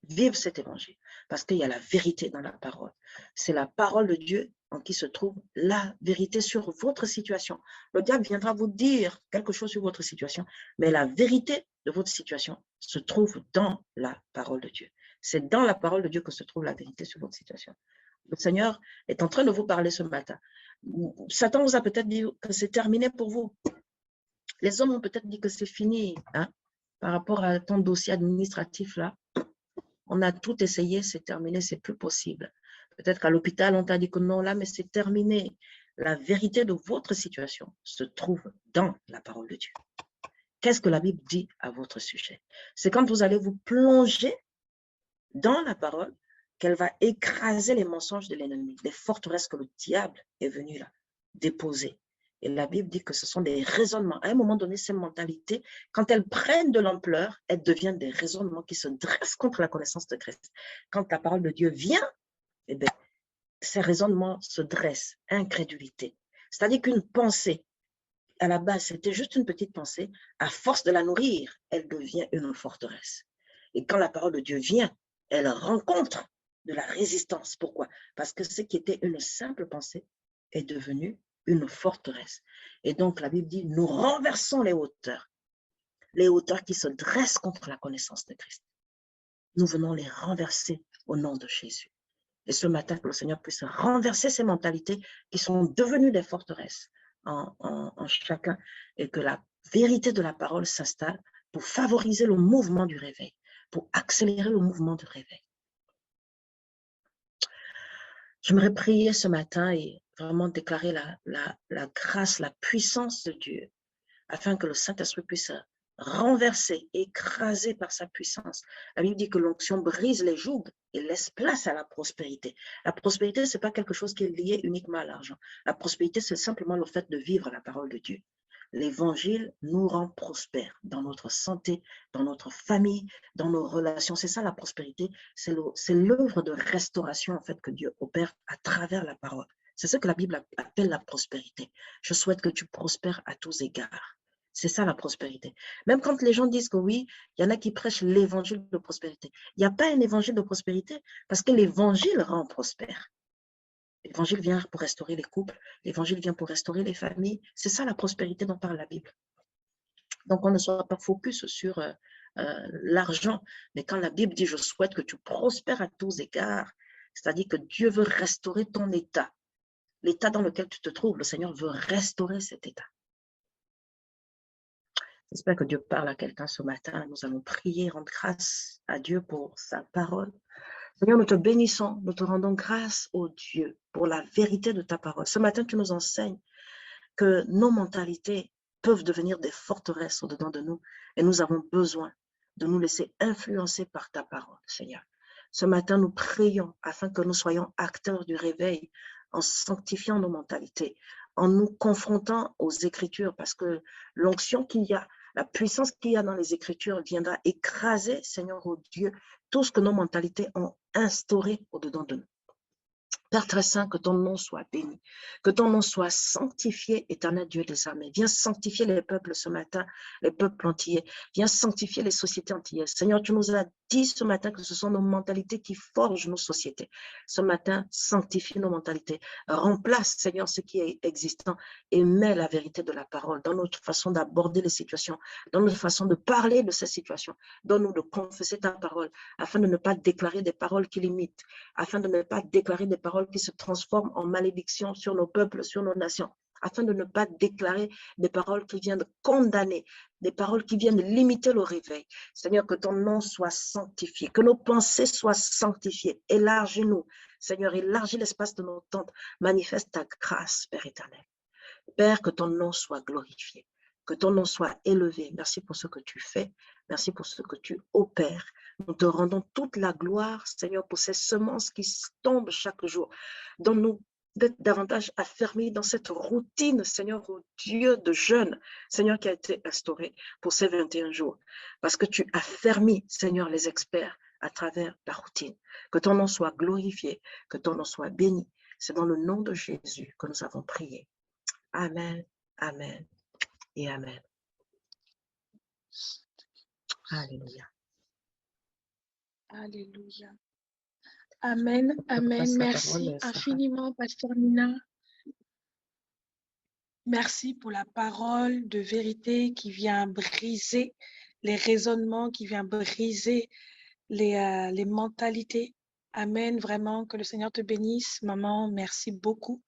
Vivre cet évangile. Parce qu'il y a la vérité dans la parole. C'est la parole de Dieu en qui se trouve la vérité sur votre situation. Le diable viendra vous dire quelque chose sur votre situation, mais la vérité de votre situation se trouve dans la parole de Dieu. C'est dans la parole de Dieu que se trouve la vérité sur votre situation. Le Seigneur est en train de vous parler ce matin. Satan vous a peut-être dit que c'est terminé pour vous. Les hommes ont peut-être dit que c'est fini. Hein? Par rapport à ton dossier administratif là, on a tout essayé, c'est terminé, c'est plus possible. Peut-être qu'à l'hôpital, on t'a dit que non, là, mais c'est terminé. La vérité de votre situation se trouve dans la parole de Dieu. Qu'est-ce que la Bible dit à votre sujet? C'est quand vous allez vous plonger dans la parole qu'elle va écraser les mensonges de l'ennemi, les forteresses que le diable est venu là déposer. Et la Bible dit que ce sont des raisonnements. À un moment donné, ces mentalités, quand elles prennent de l'ampleur, elles deviennent des raisonnements qui se dressent contre la connaissance de Christ. Quand la parole de Dieu vient, eh bien, ces raisonnements se dressent. Incrédulité. C'est-à-dire qu'une pensée, à la base, c'était juste une petite pensée. À force de la nourrir, elle devient une forteresse. Et quand la parole de Dieu vient, elle rencontre de la résistance. Pourquoi? Parce que ce qui était une simple pensée est devenu une forteresse. Et donc, la Bible dit, nous renversons les hauteurs qui se dressent contre la connaissance de Christ. Nous venons les renverser au nom de Jésus. Et ce matin, que le Seigneur puisse renverser ces mentalités qui sont devenues des forteresses en chacun et que la vérité de la parole s'installe pour favoriser le mouvement du réveil, pour accélérer le mouvement du réveil. J'aimerais prier ce matin et vraiment déclarer la grâce, la puissance de Dieu, afin que le Saint-Esprit puisse renverser, écraser par sa puissance. La Bible dit que l'onction brise les jougs et laisse place à la prospérité. La prospérité, ce n'est pas quelque chose qui est lié uniquement à l'argent. La prospérité, c'est simplement le fait de vivre la parole de Dieu. L'évangile nous rend prospères dans notre santé, dans notre famille, dans nos relations. C'est ça la prospérité. C'est l'œuvre de restauration en fait que Dieu opère à travers la parole. C'est ce que la Bible appelle la prospérité. Je souhaite que tu prospères à tous égards. C'est ça la prospérité. Même quand les gens disent que oui, il y en a qui prêchent l'évangile de prospérité. Il n'y a pas un évangile de prospérité parce que l'évangile rend prospère. L'évangile vient pour restaurer les couples, l'évangile vient pour restaurer les familles. C'est ça la prospérité dont parle la Bible. Donc, on ne soit pas focus sur l'argent, mais quand la Bible dit « je souhaite que tu prospères à tous égards », c'est-à-dire que Dieu veut restaurer ton état. L'état dans lequel tu te trouves, le Seigneur veut restaurer cet état. J'espère que Dieu parle à quelqu'un ce matin. Nous allons prier, rendre grâce à Dieu pour sa parole. Seigneur, nous te bénissons, nous te rendons grâce, ô Dieu, pour la vérité de ta parole. Ce matin, tu nous enseignes que nos mentalités peuvent devenir des forteresses au-dedans de nous et nous avons besoin de nous laisser influencer par ta parole, Seigneur. Ce matin, nous prions afin que nous soyons acteurs du réveil en sanctifiant nos mentalités, en nous confrontant aux Écritures, parce que l'onction qu'il y a, la puissance qu'il y a dans les Écritures viendra écraser, Seigneur, ô Dieu, tout ce que nos mentalités ont instauré au-dedans de nous. Père très saint, que ton nom soit béni, que ton nom soit sanctifié, éternel Dieu des armées. Viens sanctifier les peuples ce matin, les peuples antillais. Viens sanctifier les sociétés antillaises. Seigneur, tu nous as dit ce matin que ce sont nos mentalités qui forgent nos sociétés. Ce matin, sanctifie nos mentalités. Remplace, Seigneur, ce qui est existant et mets la vérité de la parole dans notre façon d'aborder les situations, dans notre façon de parler de ces situations. Donne-nous de confesser ta parole afin de ne pas déclarer des paroles qui limitent, afin de ne pas déclarer des paroles qui se transforment en malédiction sur nos peuples, sur nos nations, afin de ne pas déclarer des paroles qui viennent condamner, des paroles qui viennent limiter le réveil. Seigneur, que ton nom soit sanctifié, que nos pensées soient sanctifiées. Élargis-nous. Seigneur, élargis l'espace de nos tentes. Manifeste ta grâce, Père éternel. Père, que ton nom soit glorifié, que ton nom soit élevé. Merci pour ce que tu fais. Merci pour ce que tu opères. Nous te rendons toute la gloire, Seigneur, pour ces semences qui tombent chaque jour. Donne-nous d'être davantage affermis dans cette routine, Seigneur, au Dieu de jeûne, Seigneur, qui a été instauré pour ces 21 jours. Parce que tu affermis, Seigneur, les experts à travers la routine. Que ton nom soit glorifié, que ton nom soit béni. C'est dans le nom de Jésus que nous avons prié. Amen, amen et amen. Alléluia. Alléluia. Amen, amen. Merci infiniment, Pasteur Nina. Merci pour la parole de vérité qui vient briser les raisonnements, qui vient briser les mentalités. Amen, vraiment, que le Seigneur te bénisse. Maman, merci beaucoup.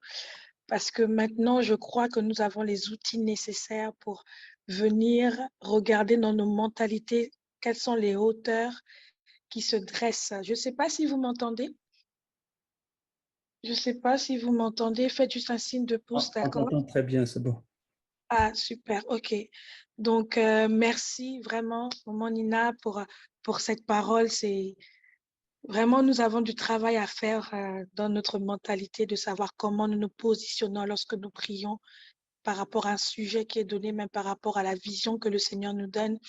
Parce que maintenant, je crois que nous avons les outils nécessaires pour venir regarder dans nos mentalités quelles sont les hauteurs qui se dressent. Je ne sais pas si vous m'entendez. Je ne sais pas si vous m'entendez. Faites juste un signe de pouce, d'accord? On t'entend très bien, c'est bon. Ah, super, ok. Donc, merci vraiment, maman Nina, pour cette parole. C'est vraiment, nous avons du travail à faire dans notre mentalité de savoir comment nous nous positionnons lorsque nous prions par rapport à un sujet qui est donné, même par rapport à la vision que le Seigneur nous donne.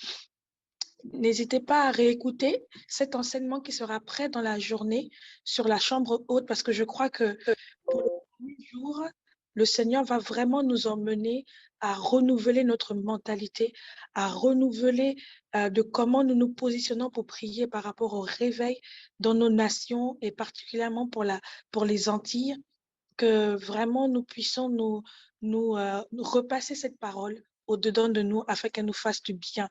N'hésitez pas à réécouter cet enseignement qui sera prêt dans la journée sur la chambre haute, parce que je crois que pour le premier jour, le Seigneur va vraiment nous emmener à renouveler notre mentalité, à renouveler de comment nous nous positionnons pour prier par rapport au réveil dans nos nations et particulièrement pour les Antilles, que vraiment nous puissions nous repasser cette parole au-dedans de nous afin qu'elle nous fasse du bien,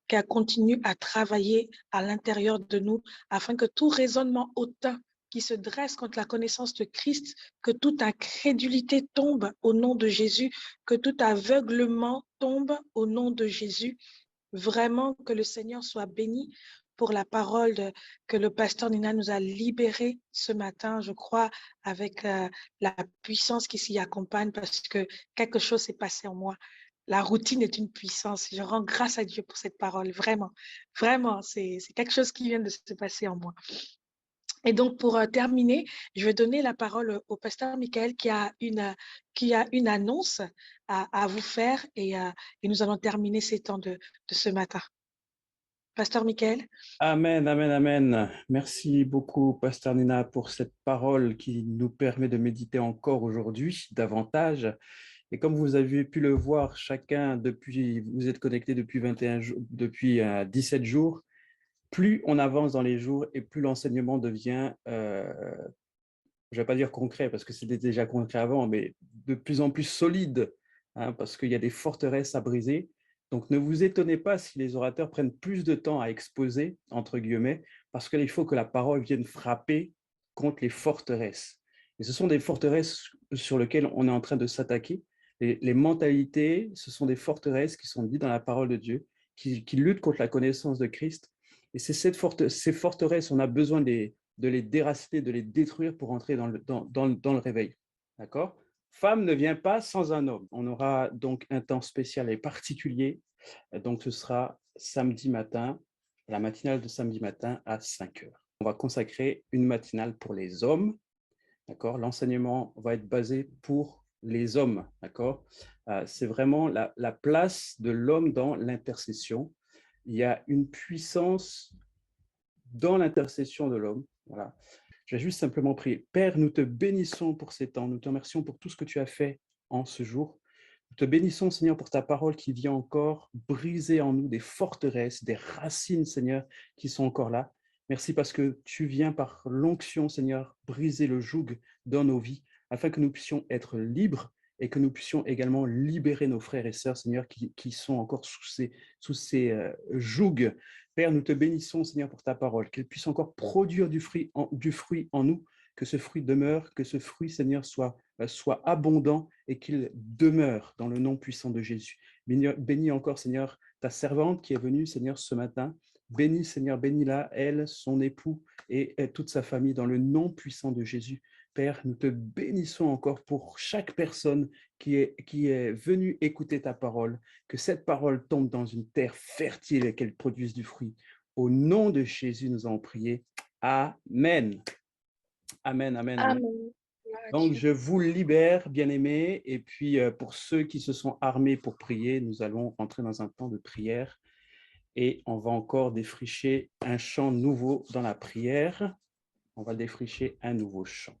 qu'elle continue à travailler à l'intérieur de nous afin que tout raisonnement hautain qui se dresse contre la connaissance de Christ, que toute incrédulité tombe au nom de Jésus, que tout aveuglement tombe au nom de Jésus. Vraiment que le Seigneur soit béni pour la parole que le pasteur Nina nous a libérée ce matin, je crois, avec la puissance qui s'y accompagne parce que quelque chose s'est passé en moi. La routine est une puissance. Je rends grâce à Dieu pour cette parole. Vraiment, vraiment, c'est quelque chose qui vient de se passer en moi. Et donc, pour terminer, je vais donner la parole au pasteur Michael qui a une annonce à vous faire et nous allons terminer ces temps de ce matin. Pasteur Michael. Amen, amen, amen. Merci beaucoup, Pasteur Nina, pour cette parole qui nous permet de méditer encore aujourd'hui davantage. Et comme vous avez pu le voir, chacun, vous êtes connectés depuis 17 jours, plus on avance dans les jours et plus l'enseignement devient, je ne vais pas dire concret parce que c'était déjà concret avant, mais de plus en plus solide, hein, parce qu'il y a des forteresses à briser. Donc, ne vous étonnez pas si les orateurs prennent plus de temps à exposer, entre guillemets, parce qu'il faut que la parole vienne frapper contre les forteresses. Et ce sont des forteresses sur lesquelles on est en train de s'attaquer. Les mentalités, ce sont des forteresses qui sont dites dans la parole de Dieu, qui luttent contre la connaissance de Christ. Et c'est ces forteresses, on a besoin de les déraciner, de les détruire pour entrer dans le réveil. D'accord ? Femme ne vient pas sans un homme. On aura donc un temps spécial et particulier. Donc, ce sera samedi matin, la matinale de samedi matin à 5 heures. On va consacrer une matinale pour les hommes. D'accord ? L'enseignement va être basé pour les hommes. D'accord ? C'est vraiment la place de l'homme dans l'intercession. Il y a une puissance dans l'intercession de l'homme. Voilà. Je vais juste simplement prier. Père, nous te bénissons pour ces temps. Nous te remercions pour tout ce que tu as fait en ce jour. Nous te bénissons, Seigneur, pour ta parole qui vient encore briser en nous des forteresses, des racines, Seigneur, qui sont encore là. Merci parce que tu viens par l'onction, Seigneur, briser le joug dans nos vies, afin que nous puissions être libres et que nous puissions également libérer nos frères et sœurs, Seigneur, qui sont encore sous ces jougs. Père, nous te bénissons, Seigneur, pour ta parole, qu'elle puisse encore produire du fruit en nous, que ce fruit demeure, que ce fruit, Seigneur, soit abondant et qu'il demeure dans le nom puissant de Jésus. Bénis encore, Seigneur, ta servante qui est venue, Seigneur, ce matin. Bénis, Seigneur, bénis-la, elle, son époux et toute sa famille dans le nom puissant de Jésus. Père, nous te bénissons encore pour chaque personne qui est venue écouter ta parole, que cette parole tombe dans une terre fertile et qu'elle produise du fruit. Au nom de Jésus, nous avons prié. Amen. Amen, amen, amen. Amen. Donc, je vous libère, bien-aimés. Et puis, pour ceux qui se sont armés pour prier, nous allons rentrer dans un temps de prière. Et on va encore défricher un chant nouveau dans la prière. On va défricher un nouveau chant.